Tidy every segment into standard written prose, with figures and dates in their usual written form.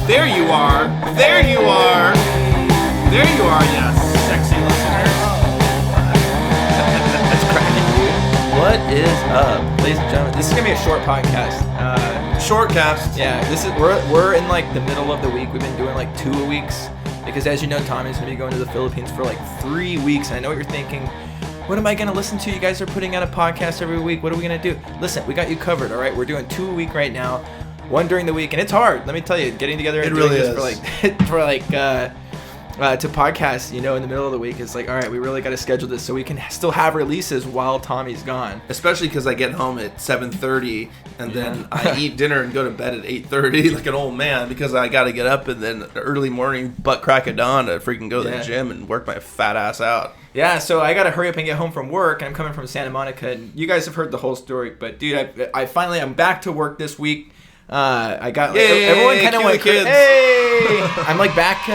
There you are. There you are. There you are, yes. Sexy listeners. That's cracking, dude. What is up, ladies and gentlemen? This is gonna be a short podcast. Shortcast. Yeah, this is we're in like the middle of the week. We've been doing like 2 a weeks because, as you know, Tommy's gonna be going to the Philippines for like 3 weeks. And I know what you're thinking. What am I gonna listen to? You guys are putting out a podcast every week. What are we gonna do? Listen, we got you covered. All right, we're doing 2 a week right now. One during the week, and it's hard. Let me tell you, getting together and doing this to podcast, you know, in the middle of the week is like, all right, we really got to schedule this so we can still have releases while Tommy's gone. Especially because I get home at 7:30 and then I eat dinner and go to bed at 8:30 like an old man because I got to get up and then early morning butt crack of dawn to freaking go to the gym and work my fat ass out. Yeah, so I got to hurry up and get home from work, and I'm coming from Santa Monica, and you guys have heard the whole story, but dude, I'm back to work this week. I got like, everyone kind of went kids. Hey, I'm like back.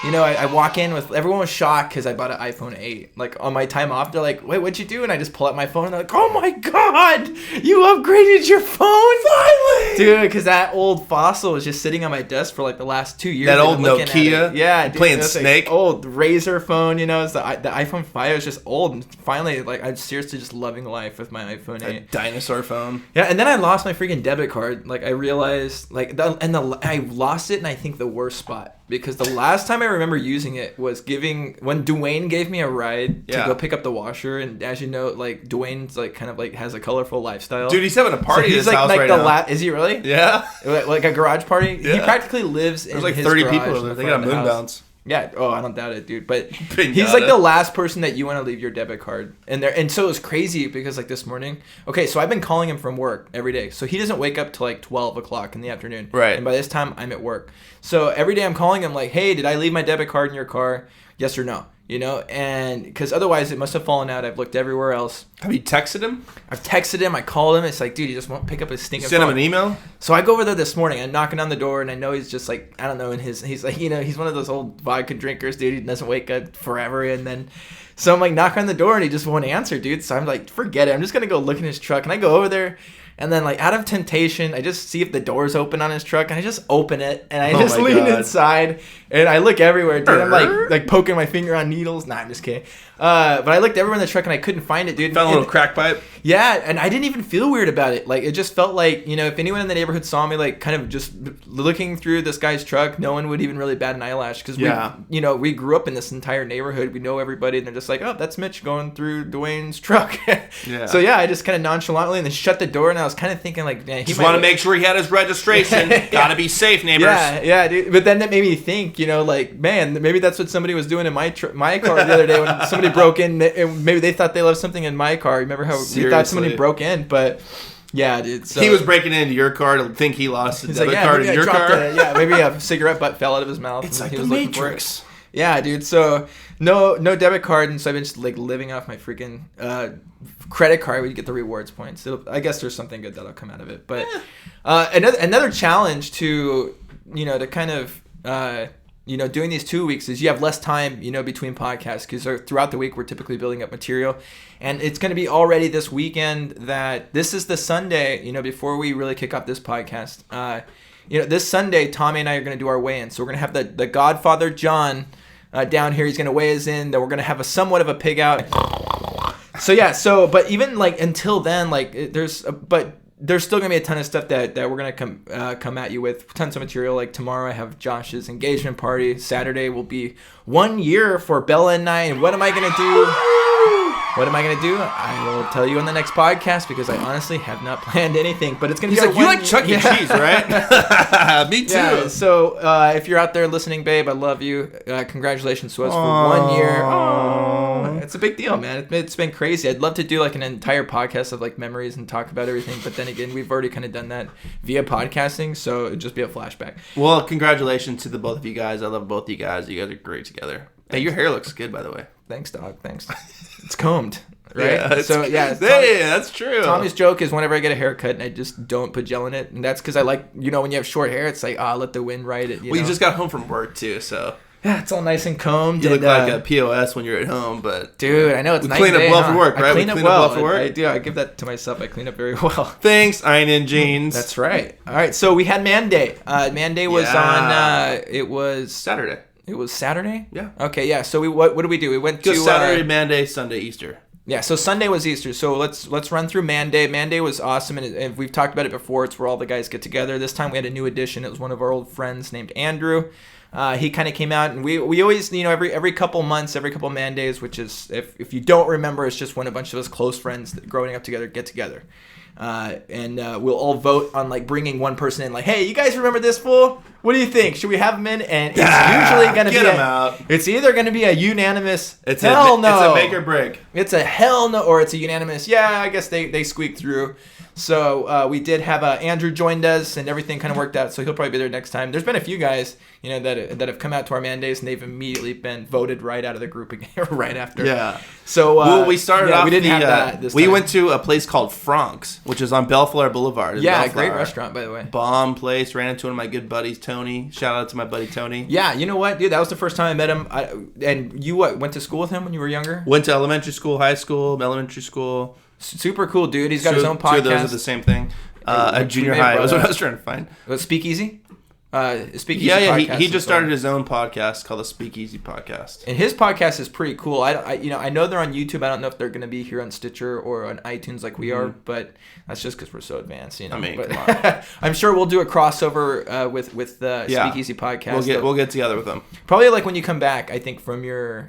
You know, I walk in with everyone was shocked because I bought an iPhone 8. Like on my time off, they're like, "Wait, what'd you do?" And I just pull out my phone and they're like, "Oh my god, you upgraded your phone finally, dude!" Because that old Fossil was just sitting on my desk for like the last 2 years. That old Nokia, yeah, dude, playing Snake, like, old Razr phone. You know, it's the iPhone 5 is just old. And finally, like I'm seriously just loving life with my iPhone 8. A dinosaur phone. Yeah, and then I lost my freaking debit card. Like I realized, I lost it in I think the worst spot. Because the last time I remember using it was when Dwayne gave me a ride to go pick up the washer, and as you know, like Dwayne's like kind of like has a colorful lifestyle. Dude, he's having a party at his house like right now. Is he really? Yeah. Like a garage party? Yeah. He practically lives in his garage. There's like 30 people over there. They got a moon bounce. Yeah. Oh, I don't doubt it, dude. But he's like the last person that you want to leave your debit card in there. And so it was crazy because like this morning. Okay, so I've been calling him from work every day. So he doesn't wake up till like 12 o'clock in the afternoon. Right. And by this time, I'm at work. So every day I'm calling him like, hey, did I leave my debit card in your car? Yes or no? You know, and because otherwise it must have fallen out. I've looked everywhere else. Have you texted him? I've texted him. I called him. It's like, dude, he just won't pick up his stinking phone. Send him an email? So I go over there this morning. I'm knocking on the door, and I know he's just like, I don't know, he's like, you know, he's one of those old vodka drinkers, dude. He doesn't wake up forever. And then, so I'm like, knock on the door, and he just won't answer, dude. So I'm like, forget it. I'm just going to go look in his truck. And I go over there. And then, like, out of temptation, I just see if the door's open on his truck, and I just open it, and I just lean inside, and I look everywhere, dude. I'm, like poking my finger on needles. Nah, I'm just kidding. But I looked everywhere in the truck, and I couldn't find it, dude. Found a little crack pipe? Yeah, and I didn't even feel weird about it. Like, it just felt like, you know, if anyone in the neighborhood saw me, like, kind of just looking through this guy's truck, no one would even really bat an eyelash, because we grew up in this entire neighborhood. We know everybody, and they're just like, oh, that's Mitch going through Dwayne's truck. Yeah. So, yeah, I just kind of nonchalantly, and then shut the door, and I was kind of thinking, like, he just want to make sure he had his registration. Gotta be safe, neighbors. Yeah, dude. But then that made me think, you know, like, man, maybe that's what somebody was doing in my car the other day when somebody broke in. Maybe they thought they left something in my car. Remember how we thought somebody broke in? But yeah, dude. So, he was breaking into your car to think he lost a debit card in your car. Maybe a cigarette butt fell out of his mouth. It's like the Matrix. Yeah, dude. So no debit card, and so I've been just like living off my freaking credit card where you get the rewards points. So I guess there's something good that'll come out of it. But another challenge to, you know, to kind of you know, doing these 2 weeks is you have less time, you know, between podcasts, because throughout the week we're typically building up material, and it's going to be already this weekend that this is the Sunday, you know, before we really kick off this podcast. You know, this Sunday, Tommy and I are going to do our weigh-in. So we're going to have the Godfather John down here. He's going to weigh us in. Then we're going to have somewhat of a pig out. So yeah. So, but even like until then, like there's still going to be a ton of stuff that we're going to come at you with. Tons of material. Like tomorrow I have Josh's engagement party. Saturday will be 1 year for Bella and I. And what am I going to do? What am I going to do? I will tell you on the next podcast, because I honestly have not planned anything. But it's going to be you like Chuck E. Cheese, right? Me too. Yeah, so if you're out there listening, babe, I love you. Congratulations to us for 1 year. Aww. It's a big deal, man. It's been crazy. I'd love to do like an entire podcast of like memories and talk about everything. But then again, we've already kind of done that via podcasting. So it'd just be a flashback. Well, congratulations to the both of you guys. I love both of you guys. You guys are great together. Hey, your hair looks good, by the way. Thanks, dog. Thanks. It's combed, right? Yeah, that's true. Tommy's joke is whenever I get a haircut and I just don't put gel in it, and that's because I like, you know, when you have short hair, it's like, let the wind ride it. You just got home from work too, so Yeah, it's all nice and combed. You look like a POS when you're at home, but dude, I know it's we nice. Clean up well for work, right? We clean up well for work. I do. I give that to myself. I clean up very well. Thanks, Eynon jeans. That's right. All right, so we had Man Day. Man Day was on. It was Saturday. It was Saturday. Yeah. Okay. Yeah. So what did we do? We went to Saturday, Man Day, Sunday, Easter. Yeah, so Sunday was Easter. So let's run through Man Day. Man Day was awesome, and we've talked about it before. It's where all the guys get together. This time we had a new addition. It was one of our old friends named Andrew. He kind of came out, and we always, every couple months, every couple Man Days, which is, if you don't remember, it's just when a bunch of us close friends growing up together get together. And we'll all vote on bringing one person in, hey, you guys remember this fool? What do you think? Should we have him in? And it's usually going to be out. It's either going to be a unanimous no. It's a make or break. It's a hell no, or it's a unanimous, yeah, I guess they squeaked through. So we did have Andrew joined us, and everything kind of worked out. So he'll probably be there next time. There's been a few guys, that have come out to our Man Days, and they've immediately been voted right out of the group again, right after. Yeah. So we started off. We didn't have that this time. We went to a place called Frank's, which is on Bellflower Boulevard. Yeah, Bellflower. Great restaurant, by the way. Bomb place. Ran into one of my good buddies, Tony. Shout out to my buddy Tony. Yeah, you know what, dude? That was the first time I met him. And you went to school with him when you were younger? Went to elementary school, high school, elementary school. Super cool, dude. He's got his own podcast. Two of those are the same thing. At junior high was what I was trying to find. Speakeasy? Speakeasy. Yeah. He just started his own podcast called the Speakeasy Podcast. And his podcast is pretty cool. I know they're on YouTube. I don't know if they're going to be here on Stitcher or on iTunes like we are, but that's just because we're so advanced. I mean, come on. I'm sure we'll do a crossover with the Speakeasy Podcast. We'll get together with them. Probably when you come back. I think from your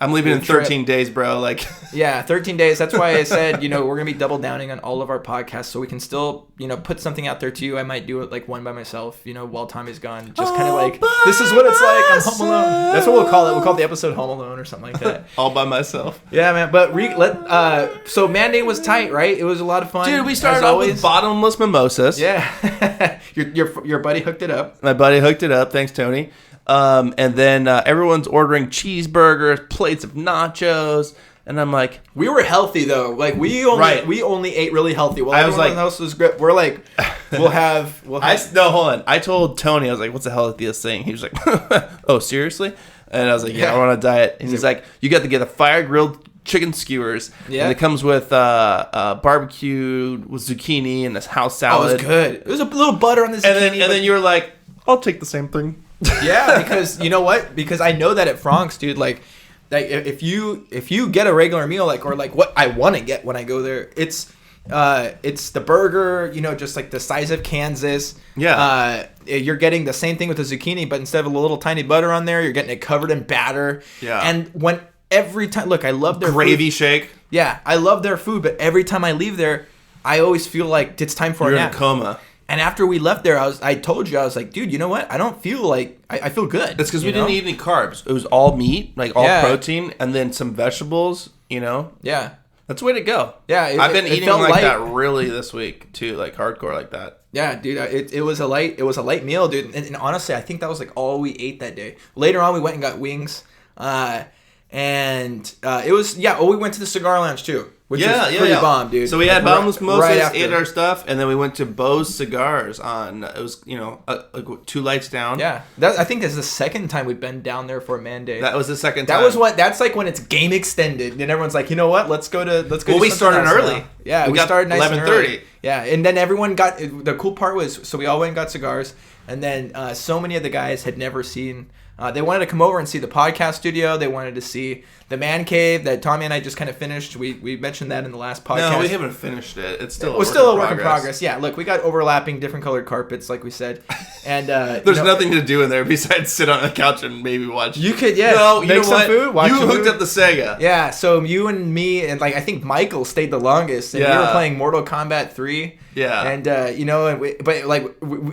I'm leaving in 13 days, bro. Yeah, 13 days. That's why I said, we're going to be double downing on all of our podcasts so we can still, put something out there to you. I might do it one by myself, while Tommy's gone. Just kind of this is what it's like. I'm home alone. That's what we'll call it. We'll call the episode Home Alone or something like that. All by myself. Yeah, man. But so Man Day was tight, right? It was a lot of fun. Dude, we started off with bottomless mimosas. Yeah. your buddy hooked it up. My buddy hooked it up. Thanks, Tony. And then everyone's ordering cheeseburgers, plates of nachos, and I'm like, we were healthy though. We only ate really healthy. Well, everyone else was good. We're we'll have. No, hold on. I told Tony, I was like, what's the healthiest thing? He was like, oh, seriously? And I was like, yeah, I'm on a diet. And he's like, you got to get the fire grilled chicken skewers. Yeah. And it comes with barbecue with zucchini and this house salad. Oh, it was good. It was a little butter on the zucchini. And then you were like, I'll take the same thing. Yeah, because you know what? Because I know that at Frank's, dude, if you get a regular meal, or what I want to get when I go there, it's the burger, just the size of Kansas. Yeah. You're getting the same thing with the zucchini, but instead of a little tiny butter on there, you're getting it covered in batter. Yeah. And every time, look, I love their gravy food. Shake. Yeah, I love their food, but every time I leave there, I always feel like it's time for a nap. You're in a coma. And after we left there, I told you, I was like, dude, you know what? I don't feel like I feel good. It's because we didn't eat any carbs. It was all meat, all protein, and then some vegetables. Yeah, that's the way to go. Yeah, I've been eating like that really this week too, hardcore like that. Yeah, dude, it was a light meal, dude. And honestly, I think that was all we ate that day. Later on, we went and got wings, and it was we went to the cigar lounge too. Which is pretty bomb, dude. So we had bottomless mimosas, ate our stuff, and then we went to Bo's Cigars on, it was, 2 lights down. Yeah. I think that's the second time we've been down there for a Man Day. That was the second time. That's when it's game extended, and everyone's like, you know what, let's go. Well, we started early. Yeah, we started nice 11:30. And early. Yeah, and then everyone the cool part was, so we all went and got cigars, and then so many of the guys had never seen, they wanted to come over and see the podcast studio. They wanted to see the man cave that Tommy and I just kind of finished. We mentioned that in the last podcast. No, we haven't finished it. It's still a work in progress. Yeah, look, we got overlapping different colored carpets, like we said. And there's nothing to do in there besides sit on a couch and maybe watch. You could, make some food. Watch you hooked up the Sega. Yeah, so you and me and I think Michael stayed the longest, and we were playing Mortal Kombat 3. Yeah, and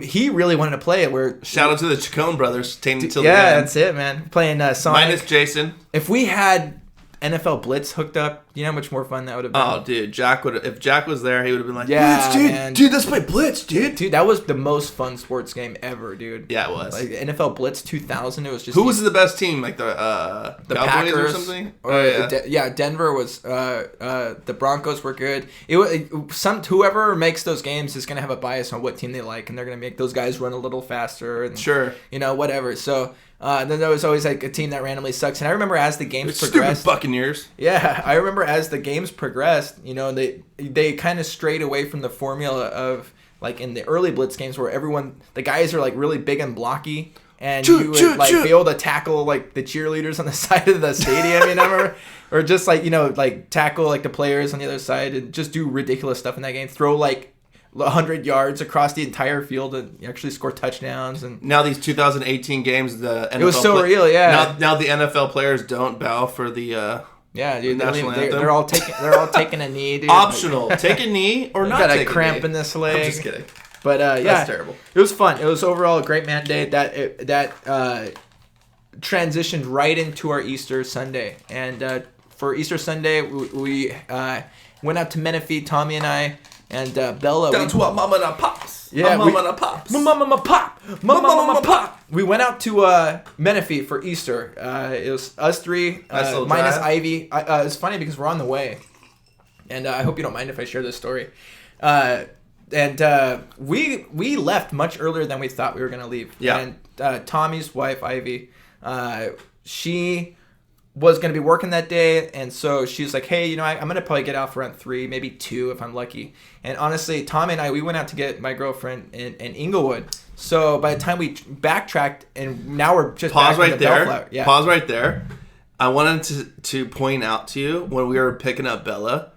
he really wanted to play it. Shout out to the Chacon brothers, staying until the end. That's it, man. Playing Sonic. Minus Jason. If we had NFL Blitz hooked up, you know how much more fun that would have been. Oh, dude, if Jack was there, he would have been like, yeah, Blitz, dude, man. Dude, let's play Blitz, dude. Dude, that was the most fun sports game ever, dude. Yeah, it was. NFL Blitz 2000, it was just. Who was the best team? The Cowboys Packers or something? Denver was. The Broncos were good. Whoever makes those games is gonna have a bias on what team they like, and they're gonna make those guys run a little faster and sure, whatever. So Then there was always like a team that randomly sucks. And I remember as the games Stupid progressed, Buccaneers. Yeah, I remember as the games progressed, they kind of strayed away from the formula of like in the early Blitz games where the guys are like really big and blocky, and you would like be able to tackle like the cheerleaders on the side of the stadium, or just like like tackle like the players on the other side and just do ridiculous stuff in that game. Throw like 100 yards across the entire field and actually score touchdowns. And now these 2018 games, the NFL it was so real, yeah. Now the NFL players don't bow for the yeah, dude. national anthem. They're all taking a knee, dude. Optional. Take a knee or not. Got a cramp in this leg. I'm just kidding. But yeah, that's terrible. It was fun. It was overall a great mandate that transitioned right into our Easter Sunday. And for Easter Sunday, we went out to Menifee, Tommy and I. And Bella. Down to our mama and our pops. Yeah, mama and our pops. Mama pop. We went out to Menifee for Easter. It was us three, minus Ivy. It's funny because we're on the way. And I hope you don't mind if I share this story. And we left much earlier than we thought we were going to leave. Yeah. And Tommy's wife, Ivy, she was going to be working that day, and so she was like, hey, I'm going to probably get out for around 3, maybe 2 if I'm lucky. And honestly, Tommy and I, we went out to get my girlfriend in Inglewood. So by the time we backtracked, and now we're just Pause back right there. Bellflower. Yeah. Pause right there. I wanted to point out to you when we were picking up Bella.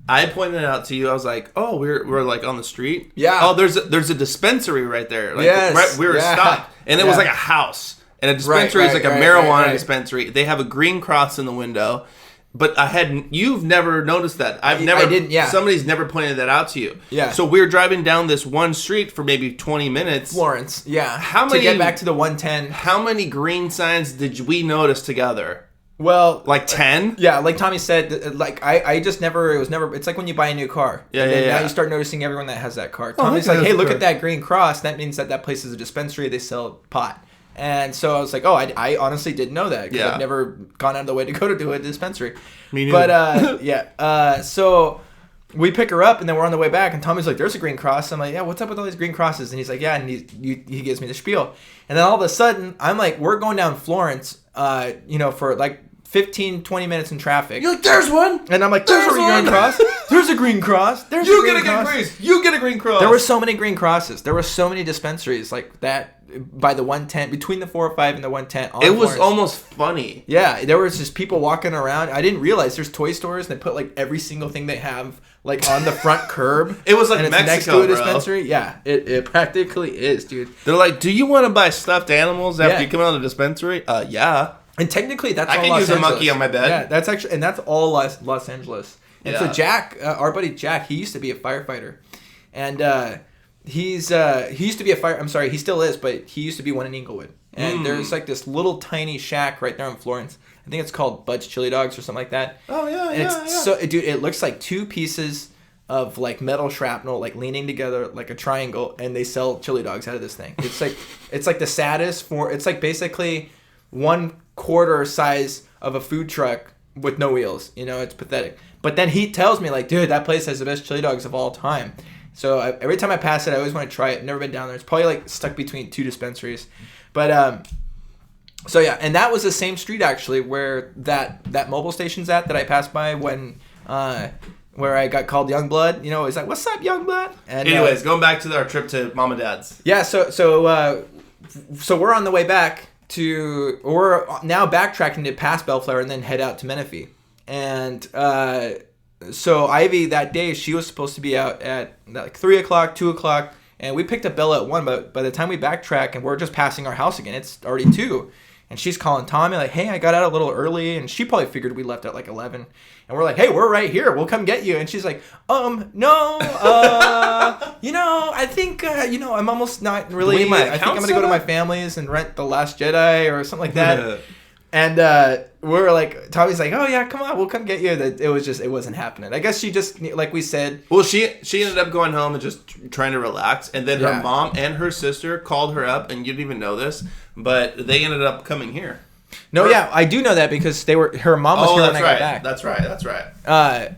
I pointed out to you. I was like, "Oh, we're like on the street. Yeah. Oh, there's a dispensary right there. Like, yes. Right, we were stopped, and it was like a house, and a dispensary is like a marijuana dispensary. They have a green cross in the window, but you've never noticed that. I didn't. Yeah. Somebody's never pointed that out to you. Yeah. So we're driving down this one street for maybe 20 minutes. Florence. Yeah. To get back to the 110. How many green signs did we notice together? Well, like 10? Yeah, like Tommy said, like I just never, it's like when you buy a new car. Yeah, and then yeah. Now you start noticing everyone that has that car. Tommy's like, hey, look at that green cross. That means that place is a dispensary. They sell pot. And so I was like, oh, I honestly didn't know that because I've never gone out of the way to go to a dispensary. Me neither. But so we pick her up and then we're on the way back and Tommy's like, there's a green cross. I'm like, yeah, what's up with all these green crosses? And he's like, yeah, and he gives me the spiel. And then all of a sudden, I'm like, we're going down Florence, for like 15, 20 minutes in traffic. You're like, there's one. And I'm like, there's a green cross. There's a green cross. You get a green cross. There were so many green crosses. There were so many dispensaries like that by the 110, between the 405 and the 110. It was almost funny. Yeah, there was just people walking around. I didn't realize there's toy stores and they put like every single thing they have like on the front curb. It was like and Mexico, it's next to a dispensary. Bro. Yeah, it practically is, dude. They're like, do you want to buy stuffed animals after you come out of the dispensary? Yeah. And technically, that's all I can Los use Angeles. a monkey on my bed. Yeah, that's all Los Angeles. And so Jack, our buddy Jack, he used to be a firefighter, and he used to be he still is, but he used to be one in Inglewood. And there's like this little tiny shack right there in Florence. I think it's called Bud's Chili Dogs or something like that. Oh yeah, and it's so, dude, it looks like 2 pieces of like metal shrapnel like leaning together like a triangle, and they sell chili dogs out of this thing. It's like the saddest it's like basically 1/4 size of a food truck with no wheels. It's pathetic. But then he tells me like, dude, that place has the best chili dogs of all time. So every time I pass it, I always want to try it. Never been down there. It's probably like stuck between 2 dispensaries. But so yeah, and that was the same street actually where that mobile station's at that I passed by when where I got called Youngblood. It's like, what's up, Youngblood? And anyways, going back to our trip to Mom and Dad's. Yeah, so we're on the way back we're now backtracking to pass Bellflower and then head out to Menifee. And so Ivy that day, she was supposed to be out at like 3 o'clock, 2 o'clock, and we picked up Bella at 1, but by the time we backtrack and we're just passing our house again, it's already 2. And she's calling Tommy like, hey, I got out a little early, and she probably figured we left at like 11. And we're like, hey, we're right here. We'll come get you. And she's like, no, I think, I'm almost not really, I think I'm going to go to my family's and rent The Last Jedi or something like that. And we're like, Tommy's like, oh yeah, come on, we'll come get you. It wasn't happening. I guess she just, like we said. Well, she ended up going home and just trying to relax. And then her mom and her sister called her up, and you didn't even know this, but they ended up coming here. No, I do know that because her mom was here when I got back. That's right.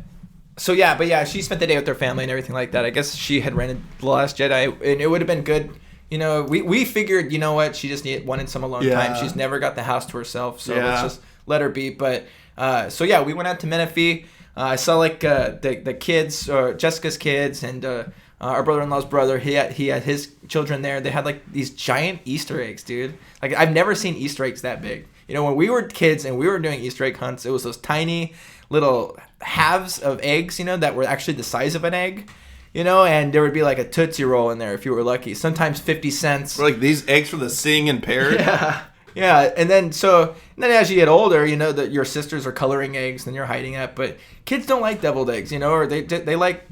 So yeah, she spent the day with her family and everything like that. I guess she had rented The Last Jedi, and it would have been good we figured, you know what, she just wanted some alone time. She's never got the house to herself, so let's just let her be. But so yeah, we went out to Menifee. I saw like the kids, or Jessica's kids, and our brother-in-law's brother. He had his children there. They had like these giant Easter eggs, dude. Like I've never seen Easter eggs that big. When we were kids and we were doing Easter egg hunts, it was those tiny little halves of eggs, that were actually the size of an egg. And there would be like a Tootsie Roll in there if you were lucky. Sometimes 50 cents. Or like these eggs for the seeing impaired. Yeah. And then as you get older, that your sisters are coloring eggs and you're hiding that. But kids don't like deviled eggs, or they like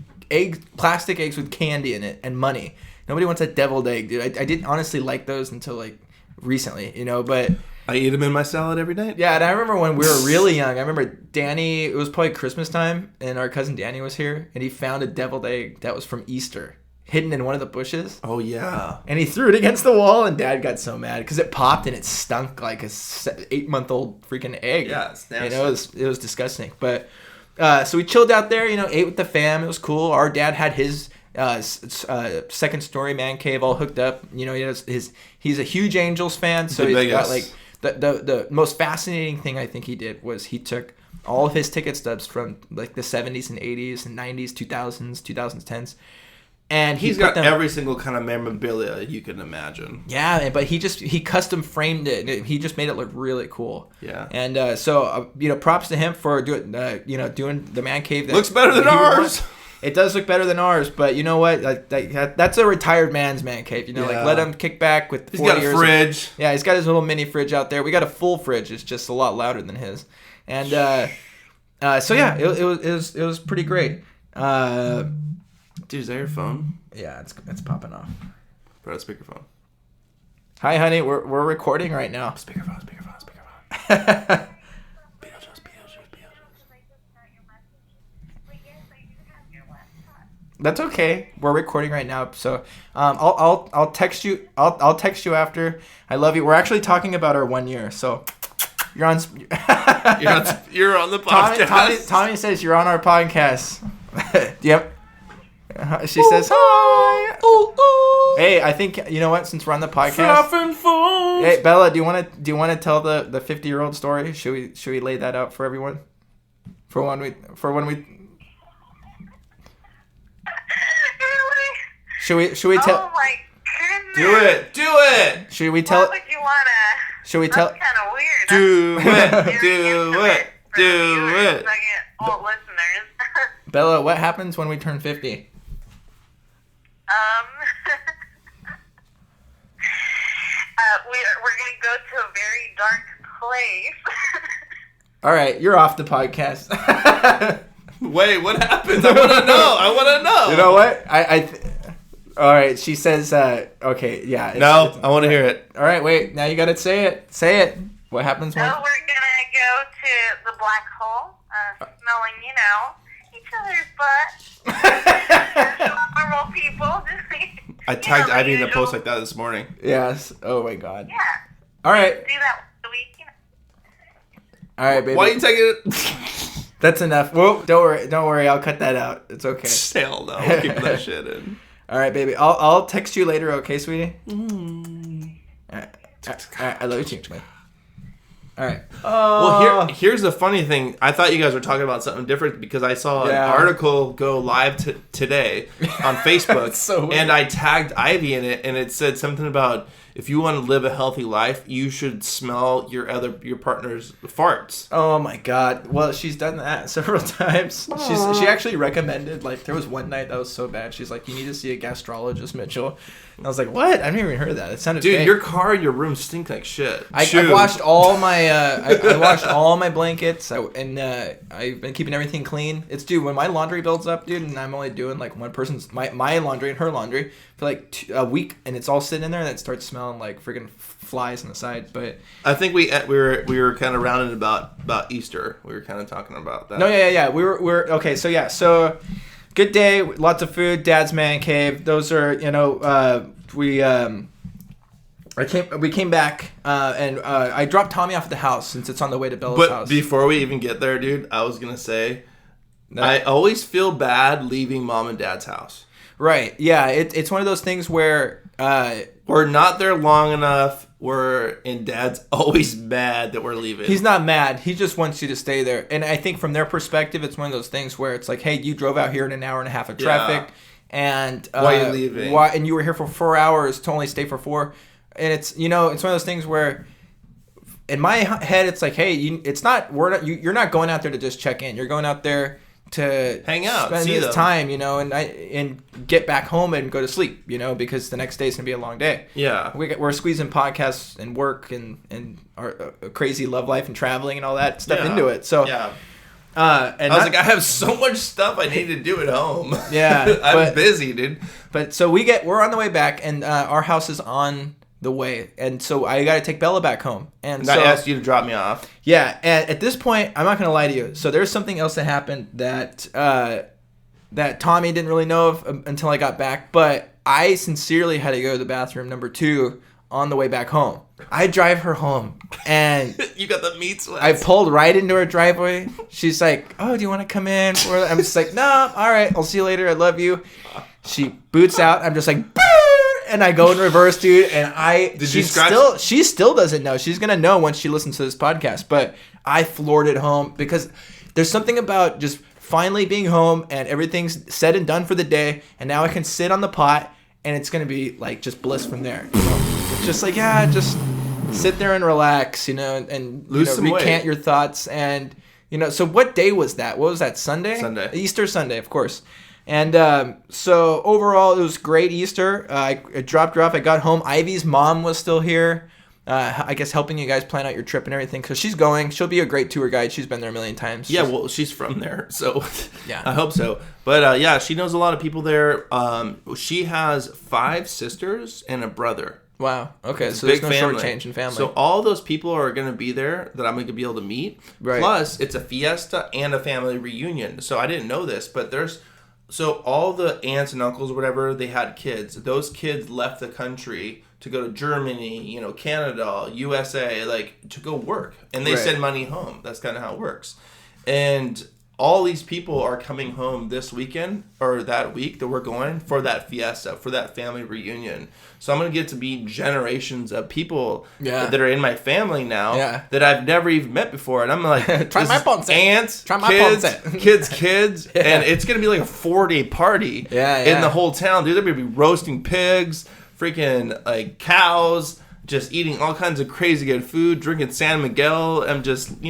plastic eggs with candy in it and money. Nobody wants a deviled egg, dude. I didn't honestly like those until like recently, but I eat them in my salad every night. Yeah, and I remember when we were really young, I remember Danny, it was probably Christmas time, and our cousin Danny was here, and he found a deviled egg that was from Easter, hidden in one of the bushes. Oh, yeah. And he threw it against the wall, and Dad got so mad, because it popped, and it stunk like a 8-month-old freaking egg. Yeah, it's nasty. It was disgusting. But, so we chilled out there, ate with the fam, it was cool. Our dad had his second-story man cave all hooked up. He's a huge Angels fan, so he's got like... The most fascinating thing I think he did was he took all of his ticket stubs from like the 70s and 80s and 90s, 2000s, 2010s, and he's got every single kind of memorabilia you can imagine. Yeah, but he custom framed it. He just made it look really cool. Yeah. And so props to him for doing the man cave. Looks better than ours. It does look better than ours, but you know what? That's a retired man's man cave. Like let him kick back with 40 years. He's got a fridge. Yeah, he's got his little mini fridge out there. We got a full fridge. It's just a lot louder than his. And so yeah, it was pretty great. Dude, is that your phone? Yeah, it's popping off. Put out speakerphone. Hi, honey. We're recording right now. Speakerphone. That's okay. We're recording right now, so I'll text you. I'll text you after. I love you. We're actually talking about our 1 year, so you're on. You're on the podcast. Tommy says you're on our podcast. Yep. She says hi. Ooh. Hey, I think you know what? Since we're on the podcast, hey Bella, do you want to tell the 50-year-old story? Should we lay that out for everyone? For when we. Should we tell? Oh my goodness! Do it! Should we tell? What would you wanna? Should we tell? That's kind of weird. Do it! All listeners. Bella, what happens when we turn 50? We're gonna go to a very dark place. All right, you're off the podcast. Wait, what happens? I want to know. You know what? All right, she says, okay, yeah. I want to hear it. All right, wait, now you got to say it. Say it. What happens when? So we're going to go to the black hole, smelling, each other's butt. Normal people. I tagged Ivy in a post like that this morning. Yes. Oh, my God. Yeah. All right. Do that once a week, All right, baby. Why are you taking it? That's enough. Well, don't worry. I'll cut that out. It's okay. Hell no. We're keeping that shit in. All right, baby. I'll text you later, okay, sweetie? All right. I love you too, man. All right. Well, here's the funny thing. I thought you guys were talking about something different because I saw an article go live today on Facebook, so weird. And I tagged Ivy in it, and it said something about if you want to live a healthy life, you should smell your partner's farts. Oh my God! Well, she's done that several times. She actually recommended, like, there was one night that was so bad. She's like, "You need to see a gastrologist, Mitchell." And I was like, "What? I never even heard that. It sounded dude. fake. Your car and your room stink like shit." I washed all my I washed all my blankets, and I've been keeping everything clean. When my laundry builds up, dude, and I'm only doing like one person's my laundry and her laundry for like a week, and it's all sitting in there, and it starts smelling like friggin' flies on the side. But I think we were kind of rounding about Easter. We were kind of talking about that. No, yeah. We were okay. So good day, lots of food. Dad's man cave. Those are we came back and I dropped Tommy off at the house since it's on the way to Bella's house. But before we even get there, dude, I was gonna say I always feel bad leaving mom and dad's house. Right. Yeah. It's one of those things where We're not there long enough. And Dad's always mad that we're leaving. He's not mad. He just wants you to stay there. And I think from their perspective, it's one of those things where it's like, hey, you drove out here in an hour and a half of traffic. And why are you leaving? And you were here for 4 hours to only stay for 4. And it's, it's one of those things where in my head, it's like, hey, you're not going out there to just check in. You're going out there to hang out, spend this time, and get back home and go to sleep, because the next day is gonna be a long day. Yeah, we're squeezing podcasts and work and our crazy love life and traveling and all that stuff into it. So yeah. And I was like, I have so much stuff I need to do at home. Yeah, I'm busy, dude. But so we're on the way back, and our house is on the way, and so I got to take Bella back home. And I asked you to drop me off. Yeah, and at this point, I'm not gonna lie to you. So there's something else that happened that Tommy didn't really know of until I got back. But I sincerely had to go to the bathroom number 2 on the way back home. I drive her home, and you got the meat sweats. I pulled right into her driveway. She's like, "Oh, do you want to come in?" I'm just like, "No, all right, I'll see you later. I love you." She boots out. I'm just like, and I go in reverse, dude. And she still doesn't know. She's gonna know once she listens to this podcast. But I floored it home because there's something about just finally being home and everything's said and done for the day, and now I can sit on the pot and it's gonna be like just bliss from there. It's just like, just sit there and relax, and lose some recant weight. your thoughts. And so what day was that? What was that? Sunday? Easter Sunday, of course. And so overall, it was great Easter. I dropped her off. I got home. Ivy's mom was still here, I guess helping you guys plan out your trip and everything, because she's going. She'll be a great tour guide. She's been there a million times. Yeah, well, she's from there, so yeah, I hope so. But yeah, she knows a lot of people there. She has 5 sisters and a brother. Wow. Okay, so there's no short change in family. So all those people are going to be there that I'm going to be able to meet. Right. Plus, it's a fiesta and a family reunion. So I didn't know this, but so all the aunts and uncles or whatever, they had kids. Those kids left the country to go to Germany, Canada, USA, to go work. And they send money home. That's kind of how it works. And all these people are coming home this weekend or that week that we're going for that fiesta, for that family reunion. So I'm going to get to meet generations of people that are in my family now that I've never even met before. And I'm like, try my ponce. Aunts, try my kids. And it's going to be like a 4-day party in the whole town. Dude, they're going to be roasting pigs, freaking cows, just eating all kinds of crazy good food, drinking San Miguel. I'm just, talking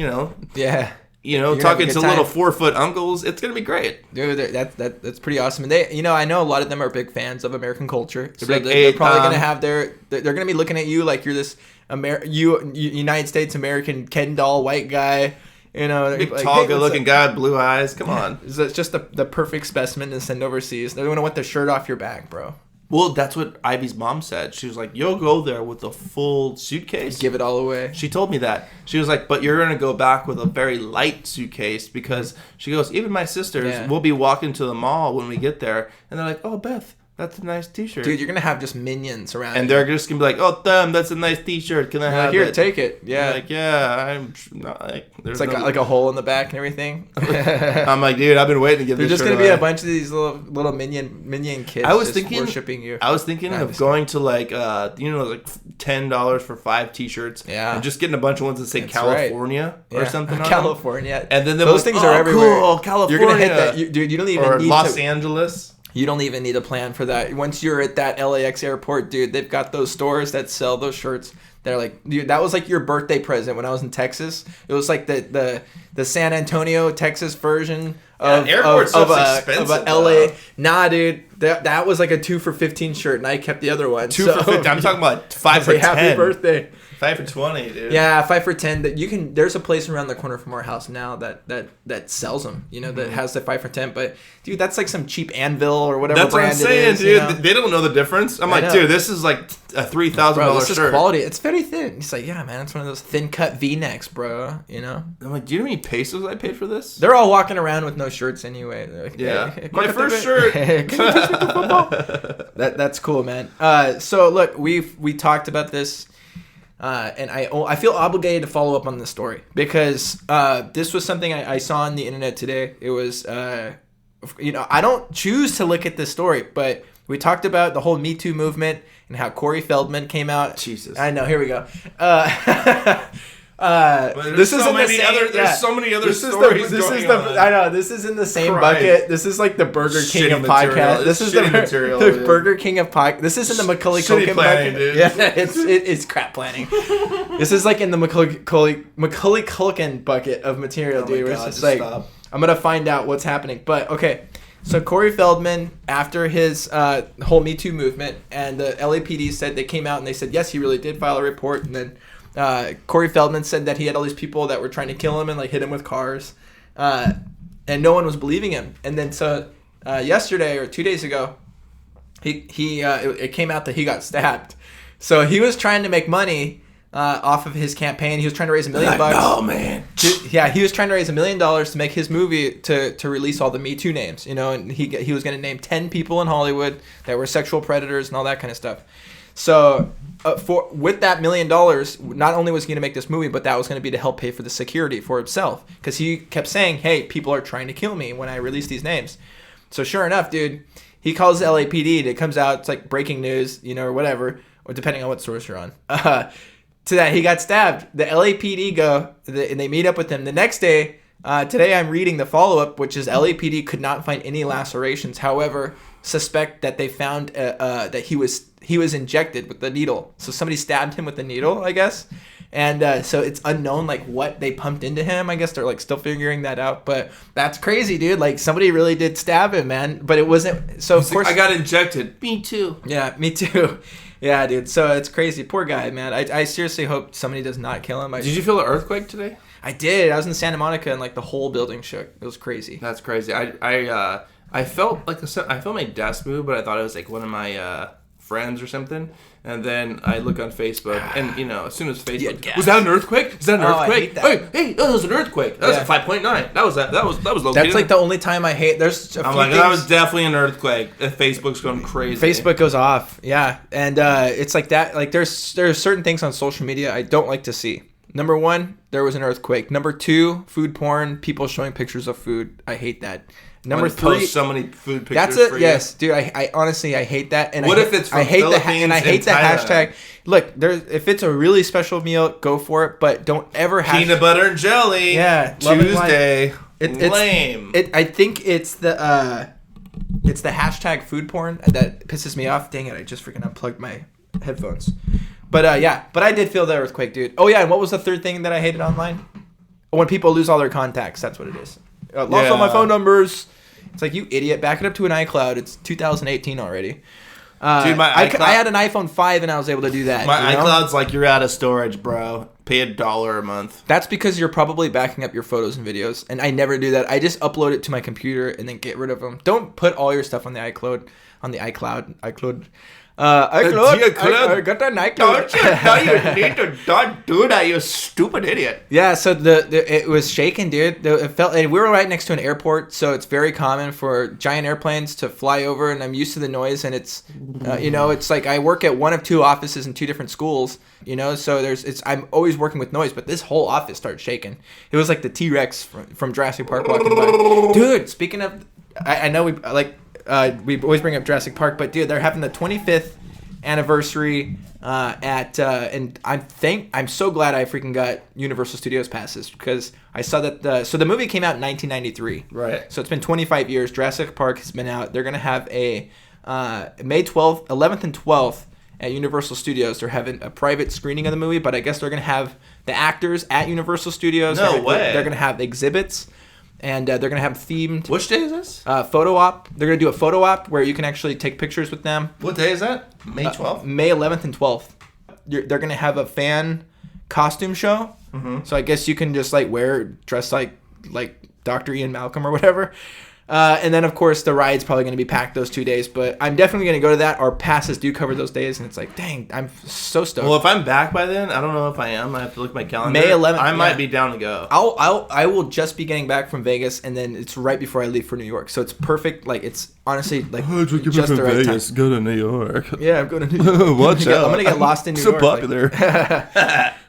to little 4-foot uncles. It's gonna be great, dude. That's pretty awesome. And they, I know a lot of them are big fans of American culture. So they're probably gonna have they're gonna be looking at you like you're this United States American Ken doll white guy. Big, tall, good-looking guy, blue eyes. Come on, it's just the perfect specimen to send overseas. They're gonna want the shirt off your back, bro. Well, that's what Ivy's mom said. She was like, you'll go there with a full suitcase. Give it all away. She told me that. She was like, but you're going to go back with a very light suitcase because she goes, even my sisters will be walking to the mall when we get there. And they're like, oh, Beth, that's a nice t-shirt. Dude, you're going to have just minions around and they're just going to be like, oh, that's a nice t-shirt. Can I have here, it? take it. Yeah. I'm like, yeah, I'm not like... It's like a hole in the back and everything. I'm like, dude, I've been waiting to give this shirt There's just going to be a bunch of these little minion kids worshiping you. I was thinking of going to like $10 for 5 t-shirts. Yeah. And just getting a bunch of ones that say That's California or something on California. Them. And then those things are everywhere. Cool, California. You're going to hit that. Dude, you don't even need Los Angeles. You don't even need a plan for that. Once you're at that LAX airport, dude, they've got those stores that sell those shirts. They're like, dude, that was like your birthday present when I was in Texas. It was like the San Antonio, Texas version of a LA. Nah, dude, that was like a 2 for $15 shirt, and I kept the other one. 2 for $15. I'm talking about 5 for $10. Happy birthday. 5 for $20, dude. Yeah, 5 for $10. That you can. There's a place around the corner from our house now that sells them. That has the 5 for $10. But dude, that's like some cheap Anvil or whatever. That's brand what I'm saying, it is, dude. They don't know the difference. I'm like, dude, this is like a $3,000 shirt. This is quality. It's very thin. He's like, yeah, man, it's one of those thin cut V-necks, bro. I'm like, do you know how many pesos I paid for this? They're all walking around with no shirts anyway. Like, yeah, my first shirt. That's cool, man. So look, we talked about this. And I feel obligated to follow up on this story because this was something I saw on the internet today. It was, I don't choose to look at this story, but We talked about the whole Me Too movement and how Corey Feldman came out. Jesus. I know. Here we go. There's so many other stories going on. I know. This is in the same Christ. bucket. This is like the Burger King of podcast. This is the Burger King of podcast. This is in the Macaulay Culkin bucket. Dude. Yeah, it's crap planning. This is like in the Macaulay Culkin bucket of material, dude. Where it's just like, stop. I'm gonna find out what's happening. But okay, so Corey Feldman, after his whole Me Too movement, and the LAPD said they came out and they said yes, he really did file a report, and then. Corey Feldman said that he had all these people that were trying to kill him and like hit him with cars, and no one was believing him. And then so yesterday or 2 days ago, it came out that he got stabbed. So he was trying to make money off of his campaign. He was trying to raise $1 million. Oh man! He was trying to raise $1 million to make his movie to release all the Me Too names. You know, and he was going to name 10 people in Hollywood that were sexual predators and all that kind of stuff. So, with that $1 million, not only was he going to make this movie, but that was going to be to help pay for the security for himself. Because he kept saying, hey, people are trying to kill me when I release these names. So, sure enough, dude, he calls the LAPD, and it comes out, it's like breaking news, you know, or whatever, or depending on what source you're on, to that he got stabbed. The LAPD go, and they meet up with him. The next day, today I'm reading the follow-up, which is LAPD could not find any lacerations. However, suspect that they found that he was injected with the needle. So somebody stabbed him with the needle, I guess. And so it's unknown like what they pumped into him. I guess they're like still figuring that out. But that's crazy, dude. Like somebody really did stab him, man. But it wasn't. So of course I got injected. Me too. Yeah, me too. Yeah, dude. So it's crazy. Poor guy, man. I seriously hope somebody does not kill him. Did you feel the earthquake today? I did. I was in Santa Monica and like the whole building shook. It was crazy. That's crazy. I felt like I felt my desk move, but I thought it was like one of my friends or something. And then I look on Facebook, and you know, as soon as Facebook was that an earthquake? Is that an earthquake? Hey, that was an earthquake. That was a 5.9. That was located. That's like the only time I hate. There's a few things. That was definitely an earthquake. Facebook's going crazy. Facebook goes off, yeah, and it's like that. Like there's certain things on social media I don't like to see. Number one, there was an earthquake. Number two, food porn, people showing pictures of food. I hate that. Number three, post so many food pictures. That's it. Yes, dude. I honestly hate that. And if it's from Philippines and I hate the hashtag. Look, if it's a really special meal, go for it. But don't ever peanut butter and jelly. Yeah, Tuesday. It's lame. I think it's the hashtag food porn that pisses me off. Dang it! I just freaking unplugged my headphones. But yeah, but I did feel the earthquake, dude. Oh yeah, and what was the third thing that I hated online? When people lose all their contacts, that's what it is. Lost all my phone numbers. It's like, you idiot. Back it up to an iCloud. It's 2018 already. Dude, I had an iPhone 5 and I was able to do that. My iCloud's like, you're out of storage, bro. Pay $1 a month. That's because you're probably backing up your photos and videos. And I never do that. I just upload it to my computer and then get rid of them. Don't put all your stuff on the iCloud. I got an iCloud. You need to not do that, you stupid idiot. Yeah, so it was shaking, dude. It felt, and we were right next to an airport, so it's very common for giant airplanes to fly over, and I'm used to the noise. And it's, it's like I work at one of two offices in two different schools, so I'm always working with noise. But this whole office started shaking. It was like the T-Rex from Jurassic Park walking by. Dude, speaking of, I know we always bring up Jurassic Park, but dude, they're having the 25th anniversary and I'm so glad I freaking got Universal Studios passes, because I saw that the movie came out in 1993. Right. So it's been 25 years. Jurassic Park has been out. They're gonna have a May 12th, 11th, and 12th at Universal Studios. They're having a private screening of the movie, but I guess they're gonna have the actors at Universal Studios. No way. They're gonna have exhibits. And they're going to have themed... Which day is this? Photo op. They're going to do a photo op where you can actually take pictures with them. What day is that? May 12th? May 11th and 12th. They're going to have a fan costume show. Mm-hmm. So I guess you can just dress like Dr. Ian Malcolm or whatever. And then, of course, the ride's probably going to be packed those 2 days. But I'm definitely going to go to that. Our passes do cover those days. And it's like, dang, I'm so stoked. Well, if I'm back by then, I don't know if I am. I have to look at my calendar. May 11th. I might be down to go. I will just be getting back from Vegas. And then it's right before I leave for New York. So it's perfect. Like, it's honestly just the right time. Go to New York. Yeah, I'm going to New York. Watch out. I'm going to get lost in New York. So popular.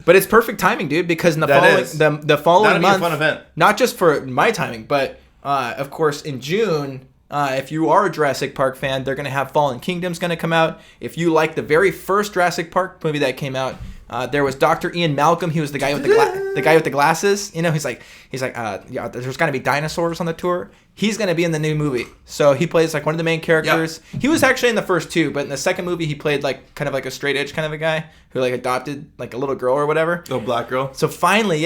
But it's perfect timing, dude, because in the following month. Be a fun event. Not just for my timing, but... of course, in June, If you are a Jurassic Park fan, they're going to have Fallen Kingdom's going to come out. If you like the very first Jurassic Park movie that came out, there was Dr. Ian Malcolm. He was the guy with the guy with the glasses. You know, he's like, yeah, there's got to be dinosaurs on the tour. He's going to be in the new movie. So he plays like one of the main characters. Yep. He was actually in the first two, but in the second movie, he played like kind of like a straight edge kind of a guy who like adopted like a little girl or whatever. Oh, black girl. So finally,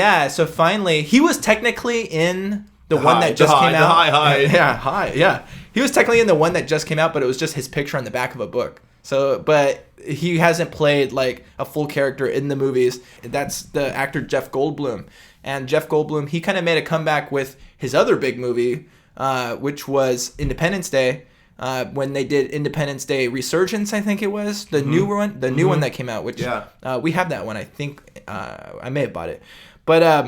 he was technically in the one that just came out. Yeah. He was technically in the one that just came out, but it was just his picture on the back of a book. So, but he hasn't played like a full character in the movies. That's the actor Jeff Goldblum. And Jeff Goldblum, he kind of made a comeback with his other big movie, which was Independence Day. When they did Independence Day Resurgence, I think it was the new one, new one that came out. Which we have that one. I think I may have bought it, but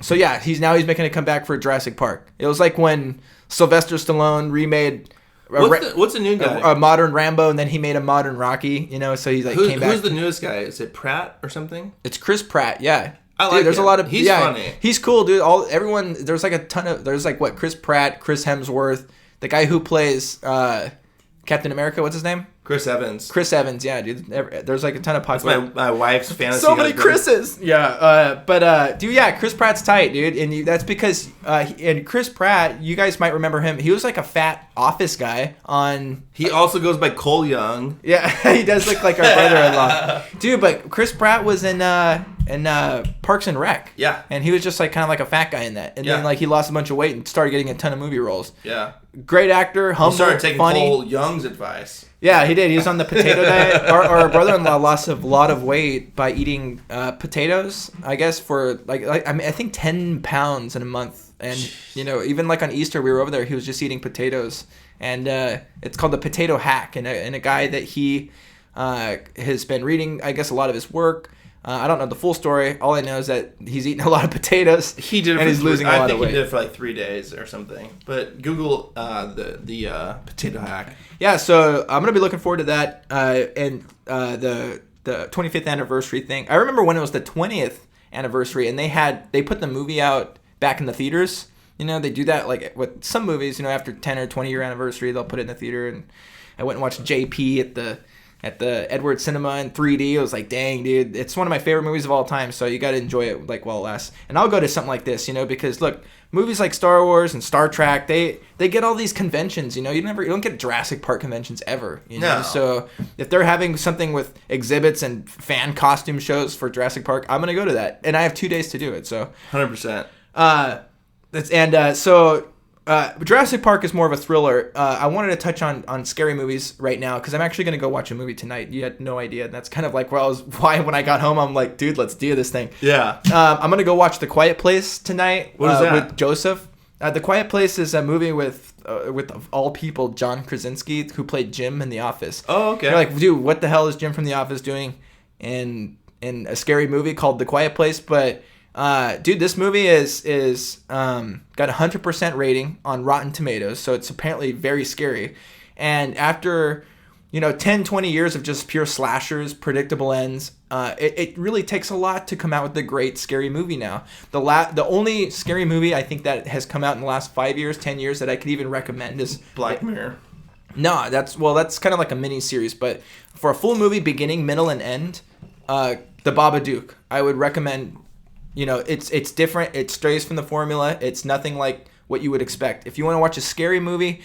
so yeah, he's making a comeback for Jurassic Park. It was like when Sylvester Stallone remade. What's the new guy? A modern Rambo, and then he made a modern Rocky. You know, so he's like came back. Who's the newest guy? Is it Pratt or something? It's Chris Pratt. Yeah. I like. There's him. A lot of. He's funny. He's cool, dude. Everyone. There's like a ton of. There's like Chris Pratt, Chris Hemsworth, the guy who plays Captain America. What's his name? Chris Evans. Chris Evans, yeah, dude. There's like a ton of popular. That's my wife's fantasy. So many Chris's. Yeah, dude, yeah, Chris Pratt's tight, dude, and that's because and Chris Pratt, you guys might remember him. He was like a fat office guy on. He also goes by Cole Young. Yeah, he does look like our brother-in-law, dude. But Chris Pratt was in Parks and Rec. Yeah, and he was just like kind of like a fat guy in that, and then like he lost a bunch of weight and started getting a ton of movie roles. Yeah, great actor, humble, he started taking funny. Cole Young's advice. Yeah, he did. He was on the potato diet. Our brother-in-law lost a lot of weight by eating potatoes, I guess, for I think 10 pounds in a month. And, you know, even like on Easter, we were over there, he was just eating potatoes. And it's called the Potato Hack. And a guy that he has been reading, I guess, a lot of his work. I don't know the full story. All I know is that he's eating a lot of potatoes. He did it and he's losing a lot of weight. I think he did it for like 3 days or something. But Google the Potato Hack. Yeah, so I'm going to be looking forward to that. And the 25th anniversary thing. I remember when it was the 20th anniversary and they put the movie out back in the theaters. You know, they do that like with some movies, you know, after 10 or 20 year anniversary, they'll put it in the theater. And I went and watched JP at the Edward Cinema in 3D. It was like, dang, dude, it's one of my favorite movies of all time. So you got to enjoy it like while it lasts. And I'll go to something like this, you know, because look, movies like Star Wars and Star Trek, they get all these conventions, you know. You don't get Jurassic Park conventions ever, you know. No. So if they're having something with exhibits and fan costume shows for Jurassic Park, I'm gonna go to that, and I have 2 days to do it. So 100%. Jurassic Park is more of a thriller. I wanted to touch on scary movies right now because I'm actually going to go watch a movie tonight. You had no idea. That's kind of like why when I got home, I'm like, dude, let's do this thing. Yeah. I'm going to go watch The Quiet Place tonight. What is that? With Joseph. The Quiet Place is a movie with of all people, John Krasinski, who played Jim in The Office. Oh, okay. You're like, dude, what the hell is Jim from The Office doing in a scary movie called The Quiet Place? But dude, this movie is got 100% rating on Rotten Tomatoes, so it's apparently very scary. And after 10, 20 years of just pure slashers, predictable ends, it really takes a lot to come out with a great scary movie now. The only scary movie I think that has come out in the last 5 years, 10 years that I could even recommend is Black Mirror. No, that's kind of like a mini series, but for a full movie, beginning, middle, and end, The Babadook, I would recommend. It's different. It strays from the formula. It's nothing like what you would expect. If you want to watch a scary movie,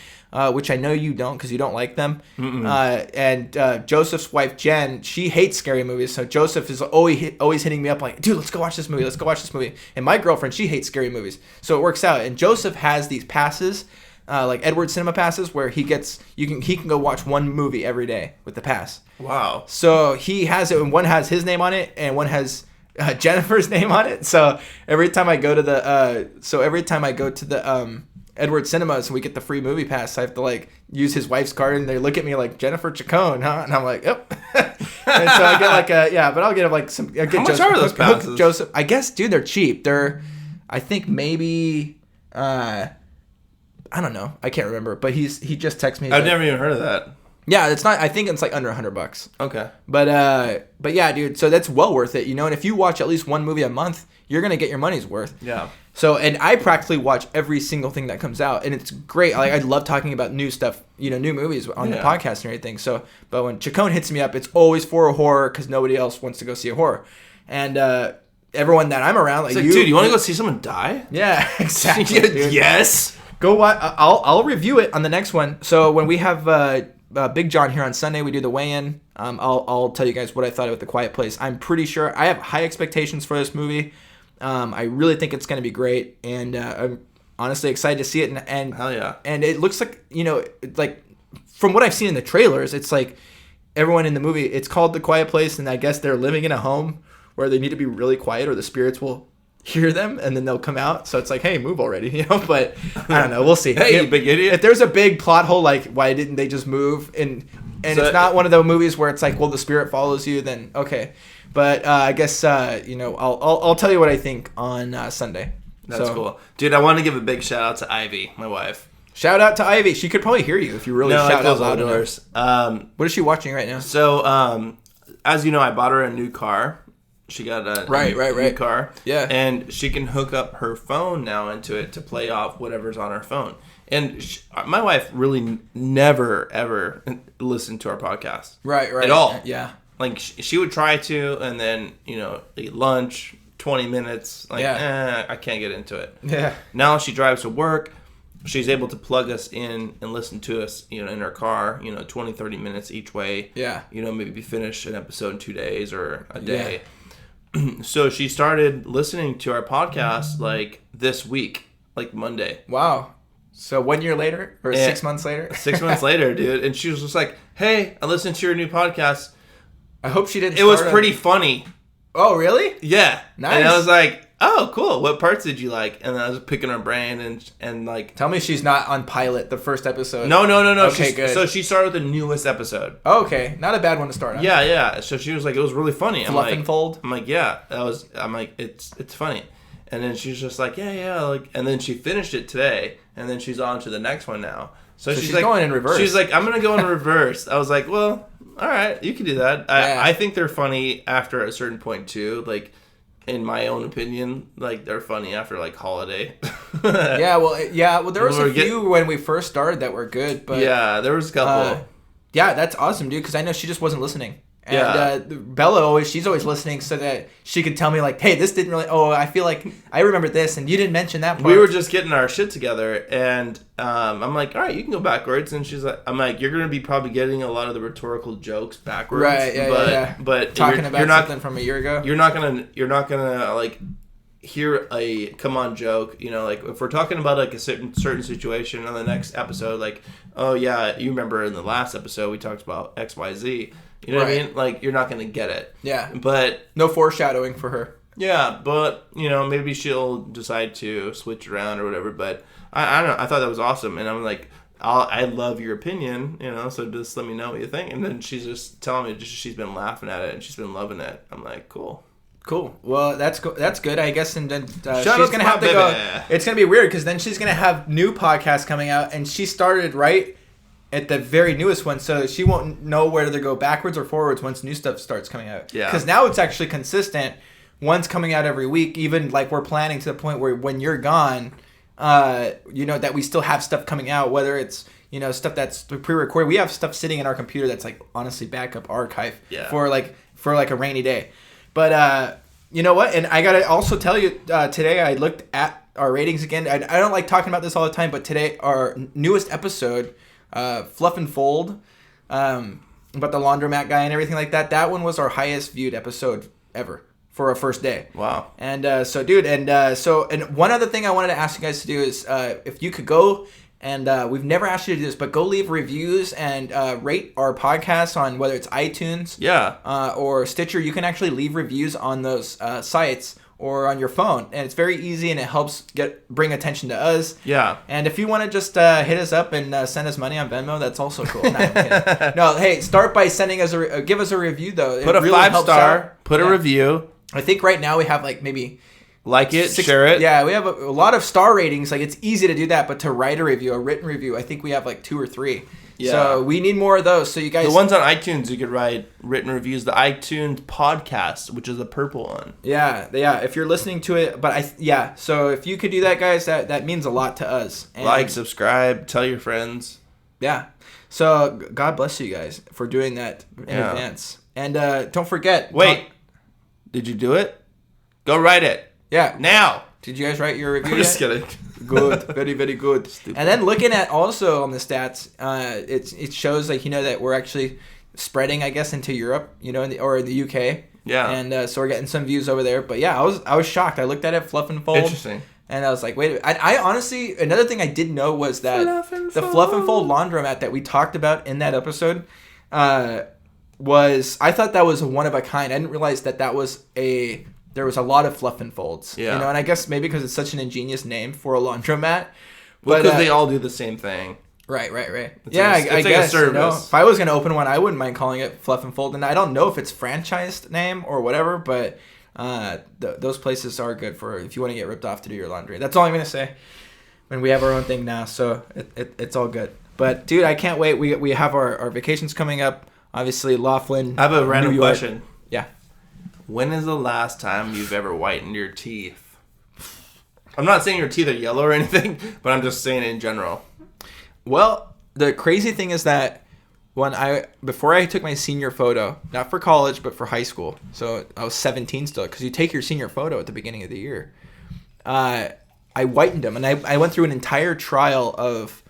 which I know you don't because you don't like them, and Joseph's wife, Jen, she hates scary movies. So Joseph is always hitting me up like, dude, let's go watch this movie. Let's go watch this movie. And my girlfriend, she hates scary movies. So it works out. And Joseph has these passes, like Edward Cinema passes, where he can go watch one movie every day with the pass. Wow. So he has it, and one has his name on it, and one has Jennifer's name on it. So every time I go to the Edward Cinemas and we get the free movie pass, I have to like use his wife's card, and they look at me like, Jennifer Chacon, huh? And I'm like, yep. And so I get like but I'll get like some. How much are those passes? Joseph, I guess, dude, they're cheap. They're, I think maybe, I don't know, I can't remember. But he just texted me. I've never even heard of that. Yeah, it's not. I think it's like under $100. Okay. But yeah, dude. So that's well worth it, And if you watch at least one movie a month, you're gonna get your money's worth. Yeah. So, and I practically watch every single thing that comes out, and it's great. Like, I love talking about new stuff, new movies on the podcast and everything. So, but when Chacon hits me up, it's always for a horror because nobody else wants to go see a horror. And everyone that I'm around, like dude, you want to go see someone die? Yeah, exactly. Yes. Go watch. I'll review it on the next one. So when we have Big John here on Sunday, we do the weigh-in. I'll tell you guys what I thought about The Quiet Place. I'm pretty sure I have high expectations for this movie. I really think it's going to be great, and I'm honestly excited to see it. And hell yeah! And it looks like like from what I've seen in the trailers, it's like everyone in the movie. It's called The Quiet Place, and I guess they're living in a home where they need to be really quiet, or the spirits will hear them, and then they'll come out. So it's like, hey, move already, But I don't know. We'll see. Hey, you big idiot! If there's a big plot hole, like why didn't they just move? And so, it's not one of those movies where it's like, well, the spirit follows you. Then okay. But I guess I'll tell you what I think on Sunday. That's cool, dude. I want to give a big shout out to Ivy, my wife. Shout out to Ivy. She could probably hear you if you really shout out loud doors. What is she watching right now? So, as you know, I bought her a new car. She got a new car. Yeah, and she can hook up her phone now into it to play off whatever's on her phone. And my wife really never ever listened to our podcast. Right. At all. Yeah. Like, she would try to, and then, eat lunch, 20 minutes. Like, I can't get into it. Yeah. Now she drives to work. She's able to plug us in and listen to us, in her car, 20, 30 minutes each way. Yeah. Maybe finish an episode in 2 days or a day. Yeah. So she started listening to our podcast, like, this week, like Monday. Wow. So 1 year later? Or 6 months later? 6 months later, dude. And she was just like, hey, I listened to your new podcast. I hope she didn't. It was pretty funny. Oh, really? Yeah. Nice. And I was like, oh, cool. What parts did you like? And then I was picking her brain and like. Tell me she's not on pilot, the first episode. No. Okay, good. So she started with the newest episode. Oh, okay. Not a bad one to start on. Yeah. So she was like, it was really funny. Fluff and Fold? I'm like, yeah. I'm like, it's funny. And then she's just like, yeah. Like, and then she finished it today. And then she's on to the next one now. So she's like, going in reverse. She's like, I'm going to go in reverse. I was like, well, all right, you can do that. I think they're funny after a certain point too. Like, in my own opinion, like, they're funny after like Holiday. Well, there was a few when we first started that were good, but yeah, there was a couple. Yeah, that's awesome, dude. Because I know she just wasn't listening. And Bella she's always listening so that she could tell me like, hey, this didn't really. Oh, I feel like I remember this, and you didn't mention that part. We were just getting our shit together, and I'm like, all right, you can go backwards, and I'm like, you're gonna be probably getting a lot of the rhetorical jokes backwards, right? Yeah. But talking about something from a year ago, you're not gonna like hear a come on joke. Like if we're talking about like a certain situation on the next episode, like, oh yeah, you remember in the last episode we talked about XYZ. You know what I mean? Like, you're not going to get it. Yeah. But no foreshadowing for her. Yeah, but, maybe she'll decide to switch around or whatever. But I don't know. I thought that was awesome. And I'm like, I love your opinion, so just let me know what you think. And then she's just telling me she's been laughing at it and she's been loving it. I'm like, cool. Well, that's good, I guess. And then she's going to have to go. It's going to be weird because then she's going to have new podcasts coming out. And she started right at the very newest one, so she won't know whether to go backwards or forwards once new stuff starts coming out. Yeah. Because now it's actually consistent. One's coming out every week, even like we're planning to the point where when you're gone, that we still have stuff coming out, whether it's, stuff that's pre-recorded. We have stuff sitting in our computer that's like honestly backup archive for a rainy day. But you know what? And I got to also tell you, today I looked at our ratings again. I don't like talking about this all the time, but today our newest episode, Fluff and Fold, about the laundromat guy and everything like that. That one was our highest viewed episode ever for a first day. Wow. And and one other thing I wanted to ask you guys to do is if you could go and we've never asked you to do this, but go leave reviews and rate our podcast on whether it's iTunes, or Stitcher. You can actually leave reviews on those sites or on your phone, and it's very easy, and it helps bring attention to us. Yeah. And if you want to just hit us up and send us money on Venmo, that's also cool. No, I'm kidding. No, hey, start by sending us give us a review though. Put a really 5-star. Put a review. I think right now we have like maybe like it, share it. Yeah, we have a lot of star ratings. Like it's easy to do that, but to write a review, a written review, I think we have like 2 or 3. Yeah. So we need more of those. So you guys... The ones on iTunes, you could write written reviews. The iTunes podcast, which is the purple one. Yeah. If you're listening to it, so if you could do that, guys, that means a lot to us. And like, subscribe, tell your friends. Yeah. So God bless you guys for doing that in advance. And don't forget. Wait. Did you do it? Go write it. Yeah. Now. Did you guys write your review I'm just yet? kidding. Good. Very, very good. Stupid. And then looking at also on the stats, it shows that we're actually spreading, I guess, into Europe, or in the UK. Yeah. And so we're getting some views over there. But yeah, I was shocked. I looked at it, Fluff and Fold. Interesting. And I was like, wait a minute. I honestly, another thing I didn't know was that the Fluff and Fold laundromat that we talked about in that episode I thought that was a one of a kind. I didn't realize that there was a lot of Fluff and Folds. Yeah. And I guess maybe because it's such an ingenious name for a laundromat. Well, because they all do the same thing. Right. It's I like guess. a service. If I was going to open one, I wouldn't mind calling it Fluff and Fold. And I don't know if it's franchised name or whatever, but those places are good for if you want to get ripped off to do your laundry. That's all I'm going to say. And we have our own thing now, so it's all good. But, dude, I can't wait. We have our vacations coming up. Obviously, Laughlin. I have a random question. Yeah. When is the last time you've ever whitened your teeth? I'm not saying your teeth are yellow or anything, but I'm just saying in general. Well, the crazy thing is that before I took my senior photo, not for college, but for high school, so I was 17 still, because you take your senior photo at the beginning of the year, I whitened them, and I went through an entire trial of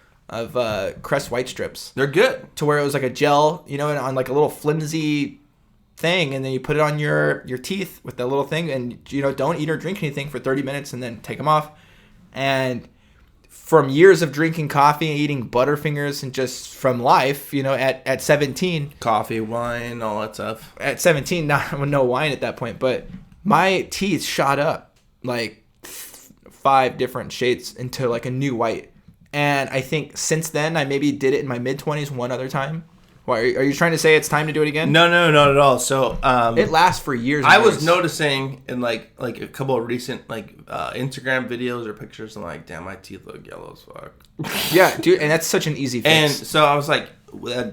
Crest white strips. They're good. To where it was like a gel, and on like a little flimsy thing, and then you put it on your teeth with that little thing, and don't eat or drink anything for 30 minutes and then take them off. And from years of drinking coffee and eating Butterfingers and just from life, at 17, Coffee, wine, all that stuff. At 17, no wine at that point, but my teeth shot up like 5 different shades into like a new white. And I think since then I maybe did it in my mid-20s one other time. Why are you trying to say it's time to do it again? No, not at all. So it lasts for years. I was noticing in like a couple of recent Instagram videos or pictures, I'm like, damn, my teeth look yellow as fuck. Yeah, dude, and that's such an easy fix. And so I was like,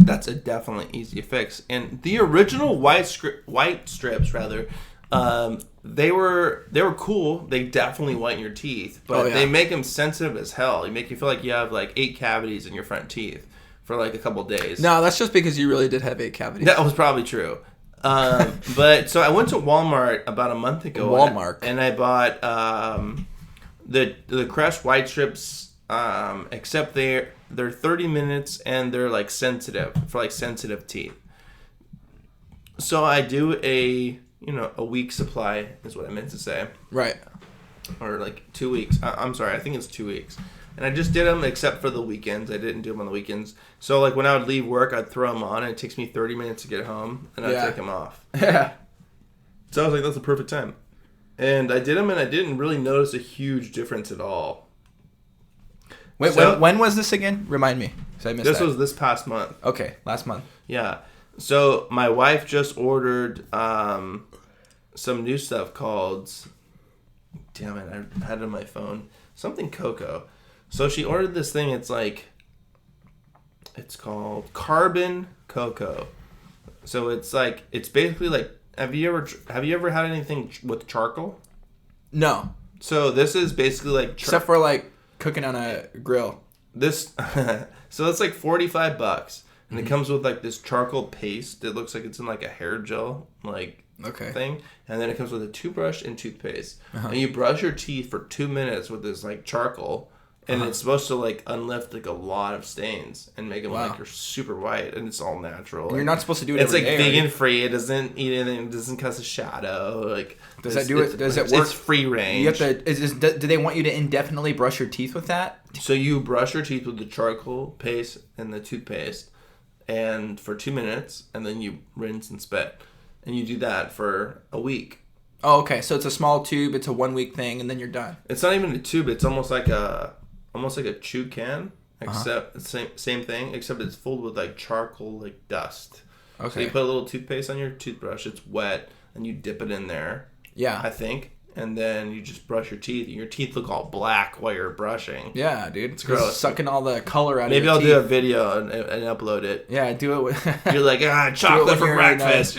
that's a definitely easy fix. And the original white strips, rather, they were cool. They definitely whiten your teeth, but they make them sensitive as hell. They make you feel like you have like 8 cavities in your front teeth for like a couple days. No, that's just because you really did have 8 cavities. That was probably true. But so I went to Walmart about a month ago. And I bought the Crest white strips. Except they're 30 minutes and they're like sensitive for like sensitive teeth. So I do a week supply is what I meant to say. Right. Or like 2 weeks. I'm sorry, I think it's 2 weeks. And I just did them except for the weekends. I didn't do them on the weekends. So like when I would leave work, I'd throw them on and it takes me 30 minutes to get home and I'd take them off. Yeah. So I was like, that's the perfect time. And I did them and I didn't really notice a huge difference at all. Wait, when was this again? Remind me. I missed this was this past month. Okay, last month. Yeah. So my wife just ordered some new stuff called, damn it, I had it on my phone. Something cocoa. So she ordered this thing. It's called carbon cocoa. So it's basically like, have you ever had anything with charcoal? No. So this is basically like except for like cooking on a grill. This so it's like $45 and it comes with like this charcoal paste. It looks like it's in like a hair gel thing, and then it comes with a toothbrush and toothpaste. And you brush your teeth for 2 minutes with this like charcoal, and it's supposed to like unlift like a lot of stains and make them like you're super white, and it's all natural. You're not supposed to do it. It's every like day, vegan free. It doesn't eat anything. It doesn't cast a shadow. Like does that do it? Does it work? It's free range. You have to. Do they want you to indefinitely brush your teeth with that? So you brush your teeth with the charcoal paste and the toothpaste, and for 2 minutes, and then you rinse and spit, and you do that for a week. Oh, okay. So it's a small tube. It's a 1 week thing, and then you're done. It's not even a tube. It's almost like a chew can, except same thing, except it's filled with like charcoal, like dust. Okay. So you put a little toothpaste on your toothbrush. It's wet, and you dip it in there. Yeah. I think, and then you just brush your teeth, and your teeth look all black while you're brushing. Yeah, dude. It's gross. Sucking all the color out Maybe of your teeth. I'll do a video and upload it. Yeah, do it with... You're like, chocolate for breakfast.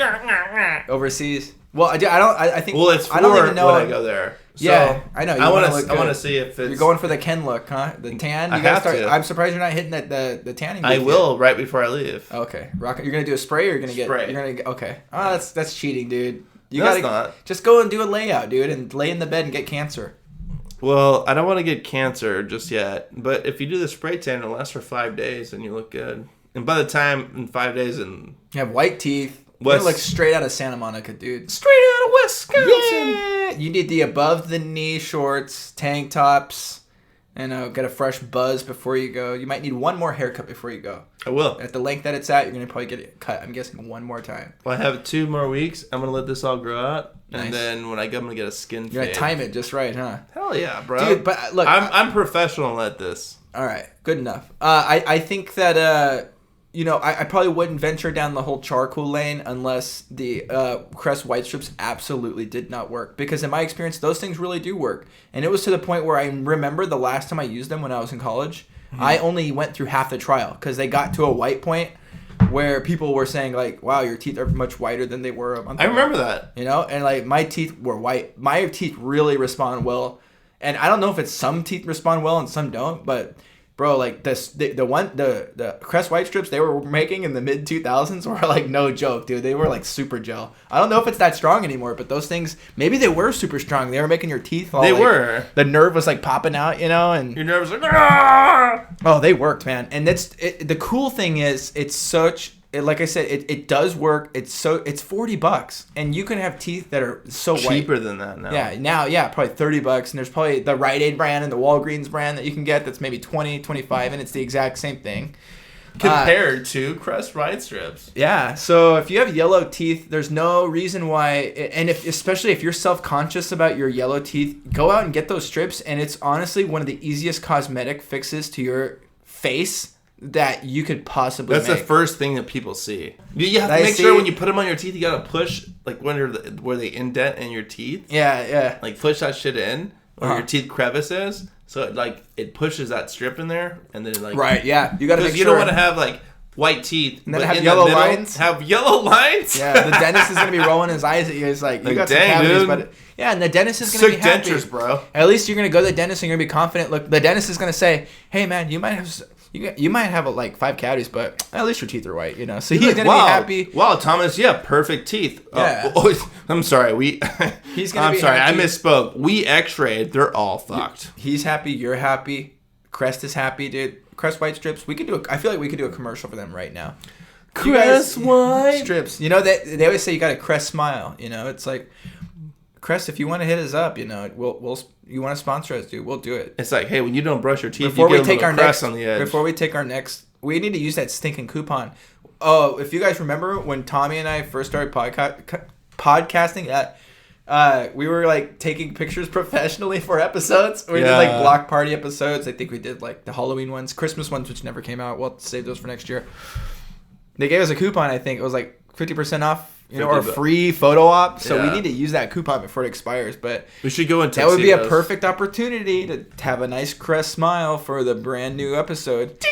Overseas. Well, I think... Well, it's for I don't even know when I go there. So yeah, I know. I want to see if it's... You're going for the Ken look, huh? The tan? I have to. I'm surprised you're not hitting the tanning. I will right before I leave. Okay. You're going to do a spray or you're going to get... Spray. You're going to... Okay. Oh, that's cheating, dude. You No, gotta just go and do a layout, dude, and lay in the bed and get cancer. Well, I don't want to get cancer just yet, but if you do the spray tan, it'll last for 5 days and you look good. And by the time in 5 days and... You have white teeth. You look straight out of Santa Monica, dude. Straight out of Wisconsin. Yeah. You need the above-the-knee shorts, tank tops, and get a fresh buzz before you go. You might need one more haircut before you go. I will. At the length that it's at, you're going to probably get it cut, I'm guessing, one more time. Well, I have 2 more weeks. I'm going to let this all grow out. Nice. And then when I go, I'm going to get a skin fade. You're going to time it just right, huh? Hell yeah, bro. Dude, but look. I'm professional at this. All right. Good enough. I think that... I probably wouldn't venture down the whole charcoal lane unless the Crest white strips absolutely did not work. Because in my experience, those things really do work. And it was to the point where I remember the last time I used them when I was in college, I only went through half the trial because they got to a white point where people were saying, like, wow, your teeth are much whiter than they were a month ago. I remember that. And, like, my teeth were white. My teeth really respond well. And I don't know if it's some teeth respond well and some don't, but... Bro, like the Crest white strips they were making in the mid 2000s were like no joke, dude. They were like super gel. I don't know if it's that strong anymore, but those things maybe they were super strong. They were making your teeth all. They were. The nerve was like popping out, and your nerve was like. Aah! Oh, they worked, man. And the cool thing is it's such. Like I said, it does work. It's $40, and you can have teeth that are so cheaper white. than that now. Yeah, probably $30, and there's probably the Rite Aid brand and the Walgreens brand that you can get that's maybe $20, $25, and it's the exact same thing compared to Crest white strips. Yeah, so if you have yellow teeth, there's no reason why, and especially if you're self-conscious about your yellow teeth, go out and get those strips, and it's honestly one of the easiest cosmetic fixes to your face that you could possibly That's make. the first thing that people see. You have to make sure when you put them on your teeth, you gotta push like where they indent in your teeth. Yeah. Like push that shit in where your teeth crevice is, so it pushes that strip in there, and then right. Yeah, you gotta make sure. You don't want to have like white teeth, and then have yellow lines. Have yellow lines. Yeah, the dentist is gonna be rolling his eyes at you. It's like you got some cavities, but yeah, and the dentist is gonna be happy. Dentures, bro. At least you're gonna go to the dentist and you're gonna be confident. Look, the dentist is gonna say, "Hey, man, you might have like 5 cavities, but at least your teeth are white, So he's gonna be happy. Wow, Thomas, perfect teeth. Yeah. I'm sorry. He's gonna be happy. I misspoke. We X-rayed. They're all fucked. He's happy. You're happy. Crest is happy, dude. Crest white strips. I feel like we could do a commercial for them right now. Crest white strips. They always say you got a Crest smile. It's like Crest. If you want to hit us up, we'll. You want to sponsor us, dude? We'll do it. It's like, hey, when you don't brush your teeth, before you get we take our crest on the edge. Before we take our next, we need to use that stinking coupon. Oh, if you guys remember when Tommy and I first started podcasting, we were like taking pictures professionally for episodes. We did like block party episodes. I think we did like the Halloween ones, Christmas ones, which never came out. We'll have to save those for next year. They gave us a coupon. I think it was like 50% off. Or a free photo op. So we need to use that coupon before it expires. But we should go and that would be a perfect opportunity to have a nice Crest smile for the brand new episode. Ding!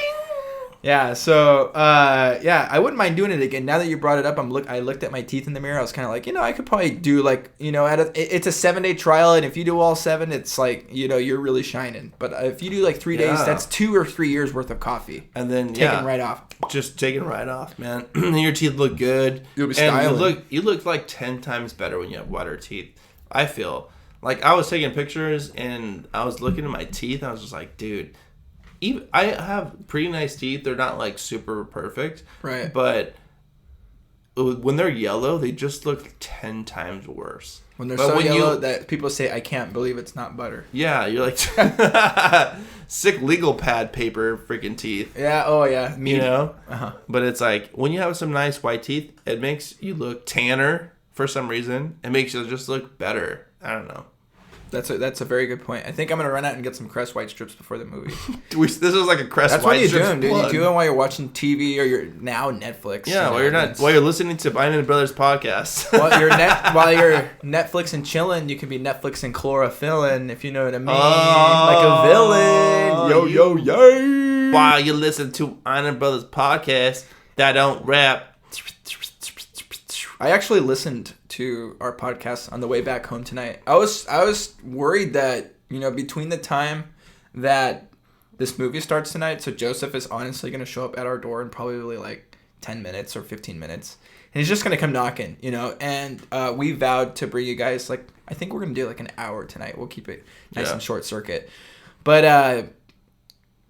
Yeah. So I wouldn't mind doing it again. Now that you brought it up, I looked at my teeth in the mirror. I was kind of like, I could probably do like, it's a 7-day trial, and if you do all 7, it's like, you're really shining. But if you do like 3 days, that's 2 or 3 years worth of coffee. And then taken right off. Just taking right off, man. Your teeth look good. You'll be styling. And you look like 10 times better when you have whiter teeth. I feel like I was taking pictures and I was looking at my teeth and I was just like, dude, I have pretty nice teeth. They're not like super perfect, right? But when they're yellow, they just look 10 times worse. When they're so yellow that people say, I can't believe it's not butter. Yeah, you're like sick legal pad paper freaking teeth. Yeah, oh yeah. Uh-huh. But it's like, when you have some nice white teeth, it makes you look tanner for some reason. It makes you just look better. I don't know. That's a very good point. I think I'm gonna run out and get some Crest white strips before the movie. This is like a Crest That's white what you're strips doing, dude. plug. You do it while you're watching TV or you're now Netflix. Yeah, while you're listening to Eynon Brothers podcast. while you're Netflix and chilling, you can be Netflix and chlorophyllin, if you know what I mean. Like a villain. Yo. While you listen to Eynon Brothers podcast that don't rap. I actually listened to our podcast on the way back home tonight. I was worried that, between the time that this movie starts tonight, so Joseph is honestly going to show up at our door in probably like 10 minutes or 15 minutes. And he's just going to come knocking, and we vowed to bring you guys, like, I think we're going to do like an hour tonight. We'll keep it nice and short circuit. But,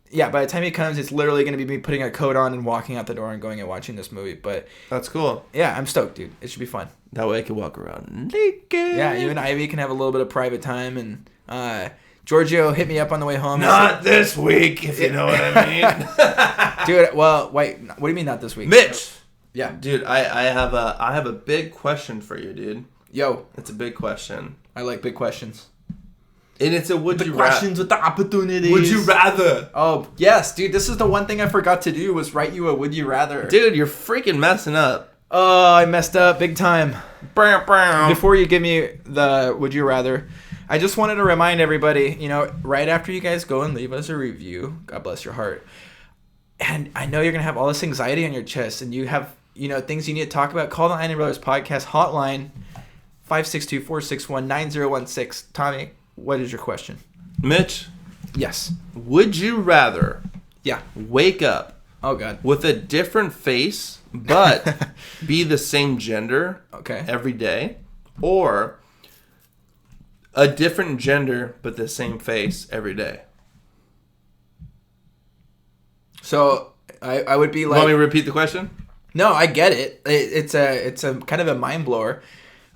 yeah, by the time he comes, it's literally going to be me putting a coat on and walking out the door and going and watching this movie. But that's cool. Yeah, I'm stoked, dude. It should be fun. That way I can walk around naked. Yeah, you and Ivy can have a little bit of private time. And Giorgio hit me up on the way home. Not this week, if you know what I mean. Dude, well, wait. What do you mean not this week? Mitch. Yeah. Dude, I have a big question for you, dude. Yo. It's a big question. I like big questions. And it's a would you rather. Questions with the opportunities. Would you rather? Oh, yes, dude. This is the one thing I forgot to do was write you a would you rather. Dude, you're freaking messing up. Oh, I messed up big time. Before you give me the would you rather, I just wanted to remind everybody, right after you guys go and leave us a review, God bless your heart. And I know you're going to have all this anxiety on your chest and you have, things you need to talk about. Call the Eynon Brothers podcast hotline, 562-461-9016. Tommy, what is your question? Mitch? Yes. Would you rather wake up God. with a different face but be the same gender every day, or a different gender but the same face every day? So I would be like... Want me to repeat the question? No, I get it. It's a kind of a mind blower.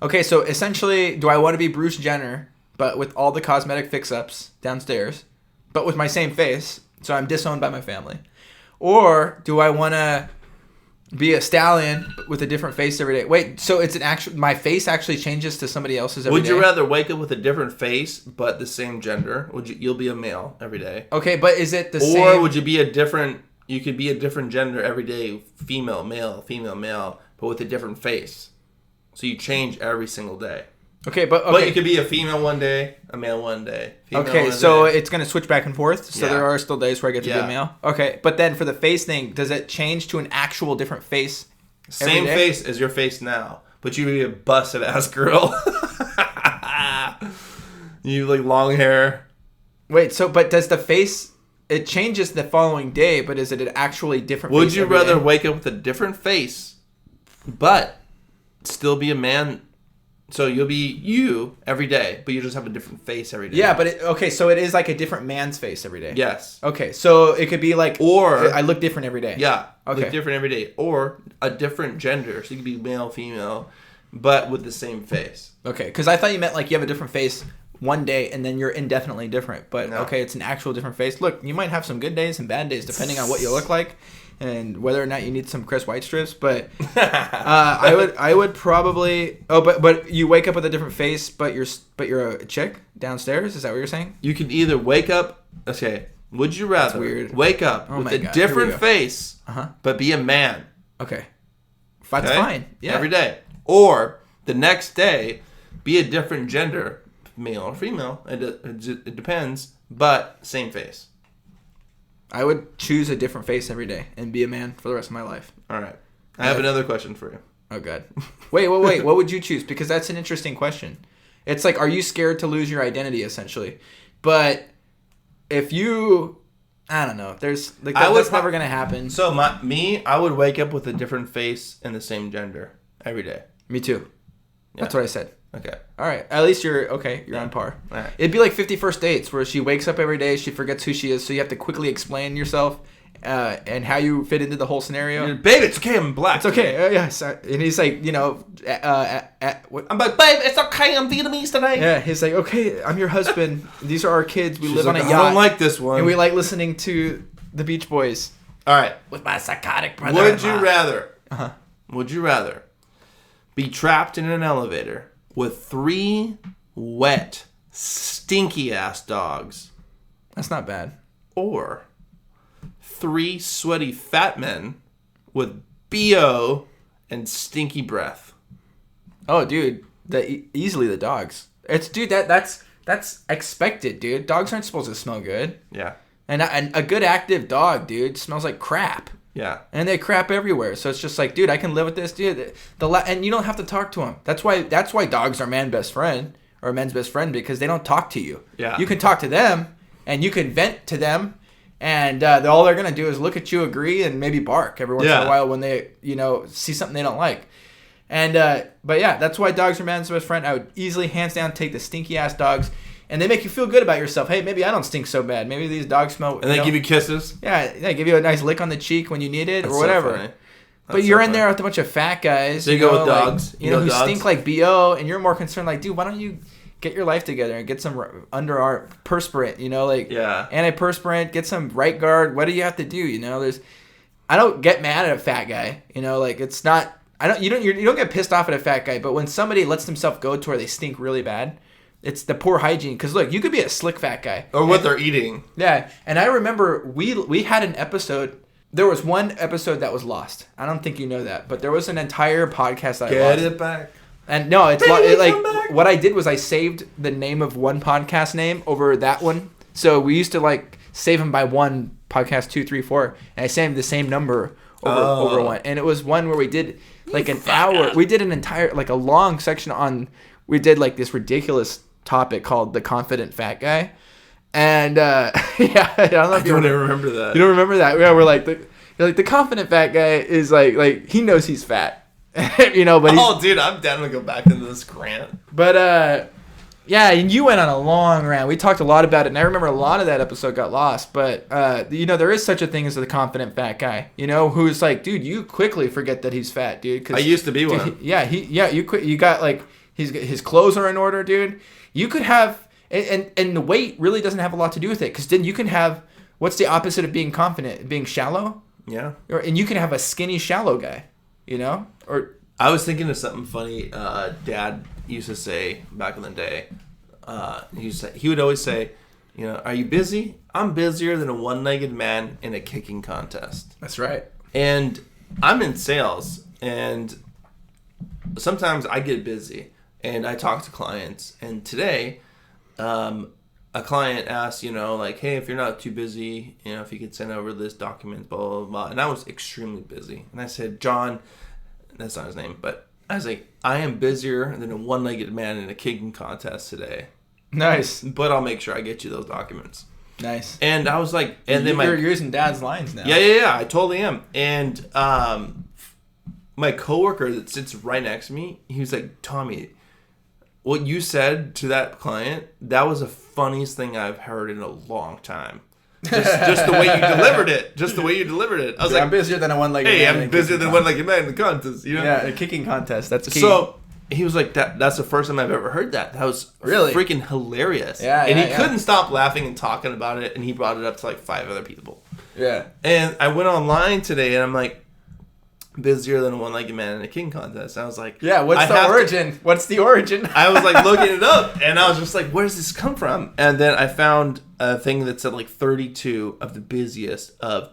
Okay, so essentially, do I want to be Bruce Jenner but with all the cosmetic fix-ups downstairs, but with my same face, so I'm disowned by my family? Or do I want to be a stallion with a different face every day? Wait, so it's my face actually changes to somebody else's every day? Would you rather wake up with a different face but the same gender? You'll be a male every day. Okay, but is it the same? Or would you be you could be a different gender every day, female, male, but with a different face. So you change every single day. Okay, but you could be a female one day, a male one day. So it's going to switch back and forth? So there are still days where I get to be a male? Okay, but then for the face thing, does it change to an actual different face? Same face as your face now, but you would be a busted ass girl. You like long hair. Wait, but does the face, it changes the following day, but is it an actually different face? Would you rather wake up with a different face, but still be a man? So you'll be you every day, but you just have a different face every day. Yeah, but so it is like a different man's face every day. Yes. Okay, so it could be like, or I look different every day. Yeah, look different every day, or a different gender. So you could be male, female, but with the same face. Okay, because I thought you meant like you have a different face one day and then you're indefinitely different. But no. It's an actual different face. Look, you might have some good days and bad days depending on what you look like and whether or not you need some Crest white strips. But I would probably. Oh, but you wake up with a different face, but you're a chick downstairs. Is that what you're saying? You could either wake up. Okay, would you rather wake up with a different face, but be a man? Okay, that's fine. Yeah, every day, or the next day be a different gender, male or female. It depends, but same face. I would choose a different face every day and be a man for the rest of my life. All right. I have another question for you. Oh, God. Wait. What would you choose? Because that's an interesting question. It's like, are you scared to lose your identity, essentially? But if you... I don't know. That's never going to happen. So, I would wake up with a different face and the same gender every day. Me too. Yeah. That's what I said. Okay. All right. At least you're on par. All right. It'd be like 50 First Dates where she wakes up every day, she forgets who she is, so you have to quickly explain yourself and how you fit into the whole scenario. Babe, it's okay. I'm black. It's okay. Yes. And he's like, I'm like, babe, it's okay. I'm Vietnamese today. Yeah. He's like, okay, I'm your husband. These are our kids. We live on a yacht. I don't like this one. And we like listening to the Beach Boys. All right. With my psychotic brother. Would you rather be trapped in an elevator with 3 wet, stinky ass dogs, That's not bad. or 3 sweaty fat men with BO and stinky breath? Oh, dude, easily the dogs. It's dude that's expected, dude. Dogs aren't supposed to smell good. Yeah. And a good active dog, dude, smells like crap. Yeah. And they crap everywhere. So it's just like, dude, I can live with this, dude. And you don't have to talk to them. That's why dogs are man's best friend or men's best friend, because they don't talk to you. Yeah. You can talk to them and you can vent to them, and all they're gonna do is look at you, agree, and maybe bark every once in a while when they see something they don't like. And but yeah, that's why dogs are man's best friend. I would easily, hands down, take the stinky ass dogs. And they make you feel good about yourself. Hey, maybe I don't stink so bad. Maybe these dogs smell. And they give you kisses. Yeah, they give you a nice lick on the cheek when you need it, That's or whatever. So but you're in there with a bunch of fat guys. So you go with dogs. Who stink like BO, and you're more concerned like, dude, why don't you get your life together and get some underarm perspirant? Antiperspirant. Get some right guard. What do you have to do? I don't get mad at a fat guy. It's not. You don't get pissed off at a fat guy, but when somebody lets themselves go to where they stink really bad. It's the poor hygiene. Because, look, you could be a slick fat guy. Or what they're eating. Yeah. And I remember we had an episode. There was one episode that was lost. I don't think you know that. But there was an entire podcast that I lost. Get it back. And no, what I did was I saved the name of one podcast name over that one. So we used to, save them by one, podcast 2, 3, 4. And I saved the same number over one. And it was one where we did, an hour. We did an entire, a long section on... We did, this ridiculous topic called The Confident Fat Guy. And, yeah, I don't know if you remember that. You don't remember that? Yeah, we're the confident fat guy is he knows he's fat. But dude, I'm down to go back into this rant. But, yeah, and you went on a long rant. We talked a lot about it, and I remember a lot of that episode got lost. But, there is such a thing as the confident fat guy, who's dude, you quickly forget that he's fat, dude. 'Cause, I used to be dude, one. You got, his clothes are in order, dude. You could have, and the weight really doesn't have a lot to do with it, because then you can have, what's the opposite of being confident? Being shallow? Yeah. And you can have a skinny, shallow guy, Or I was thinking of something funny Dad used to say back in the day. He would always say, are you busy? I'm busier than a one-legged man in a kicking contest. That's right. And I'm in sales, and sometimes I get busy. And I talk to clients, and today, a client asked, hey, if you're not too busy, if you could send over this document, blah, blah, blah. And I was extremely busy. And I said, John, that's not his name, but I was like, I am busier than a one-legged man in a kicking contest today. Nice. But I'll make sure I get you those documents. Nice. And I was like, and then you're using Dad's lines now. Yeah, I totally am. And my coworker that sits right next to me, he was like, Tommy, what you said to that client, that was the funniest thing I've heard in a long time. Just the way you delivered it. I was I'm busier than a one-legged man. Hey, I'm busier than a one-legged man in the contest. Yeah, a kicking contest. That's key. So he was like, that's the first time I've ever heard that. That was really freaking hilarious. Yeah, and he couldn't stop laughing and talking about it, and he brought it up to 5 other people. Yeah. And I went online today, and I'm like, busier than a one-legged man in a king contest. I was like, yeah, what's the origin? What's the origin? I was looking it up, and I was just like, where does this come from? And then I found a thing that said 32 of the busiest of ...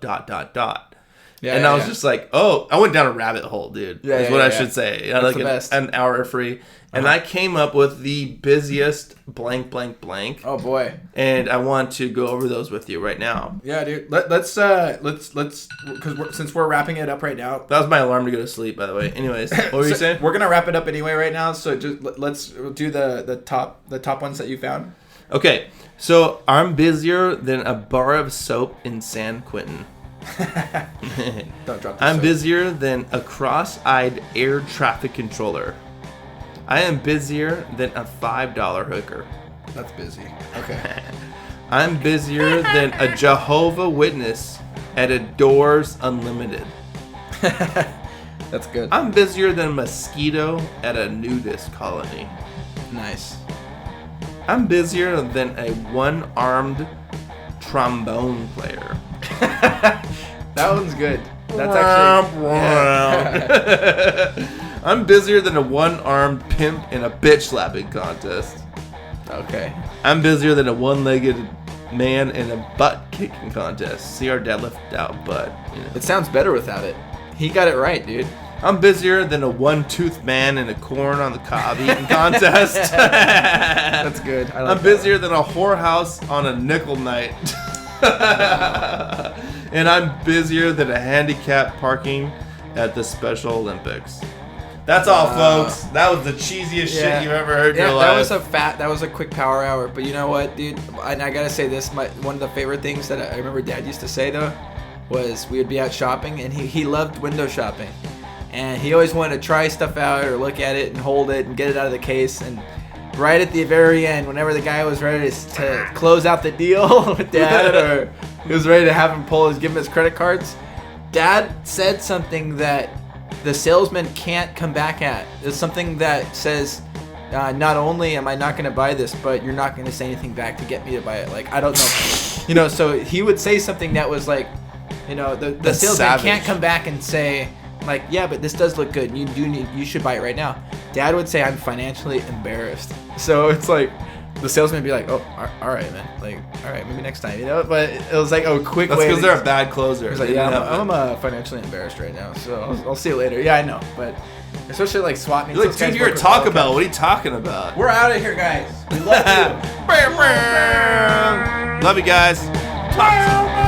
Yeah, and I was just like, oh, I went down a rabbit hole, dude. Yeah, is what I should say. That's the best. An hour free. And I came up with the busiest blank. Oh boy! And I want to go over those with you right now. Yeah, dude. Let's because since we're wrapping it up right now. That was my alarm to go to sleep, by the way. Anyways, what were you saying? We're gonna wrap it up anyway right now. So just let's do the top ones that you found. Okay, so I'm busier than a bar of soap in San Quentin. Don't drop. I'm busier than a cross-eyed air traffic controller. I am busier than a $5 hooker. That's busy. Okay. I'm busier than a Jehovah Witness at a Doors Unlimited. That's good. I'm busier than a mosquito at a nudist colony. Nice. I'm busier than a one-armed trombone player. That one's good. That's actually... Yeah. I'm busier than a one-armed pimp in a bitch slapping contest. Okay. I'm busier than a one-legged man in a butt kicking contest. See our deadlift out butt. You know. It sounds better without it. He got it right, dude. I'm busier than a one-toothed man in a corn on the cob eating contest. That's good. I like I'm busier than a whorehouse on a nickel night. And I'm busier than a handicap parking at the Special Olympics. That's all, folks. That was the cheesiest shit you've ever heard in your life. That was a quick power hour. But you know what, dude? And I gotta say this, one of the favorite things that I remember Dad used to say though, was we would be out shopping, and he loved window shopping. And he always wanted to try stuff out or look at it and hold it and get it out of the case. And right at the very end, whenever the guy was ready to close out the deal with Dad, or he was ready to have him give him his credit cards, Dad said something that the salesman can't come back at. It's something that says, not only am I not going to buy this, but you're not going to say anything back to get me to buy it. Like, I don't know. So he would say something that was like, the salesman savage. Can't come back and say, like, yeah, but this does look good. You should buy it right now. Dad would say, I'm financially embarrassed. So it's like, the salesman would be like, oh, all right, man. Like, all right, maybe next time, But it was like a quick way. That's because they're a bad closer. He's like, yeah, I'm financially embarrassed right now, so I'll see you later. Yeah, I know, but especially like swap meets. You're like, dude, you're a Taco Bell. What are you talking about? We're out of here, guys. We love you. Love you guys. Talk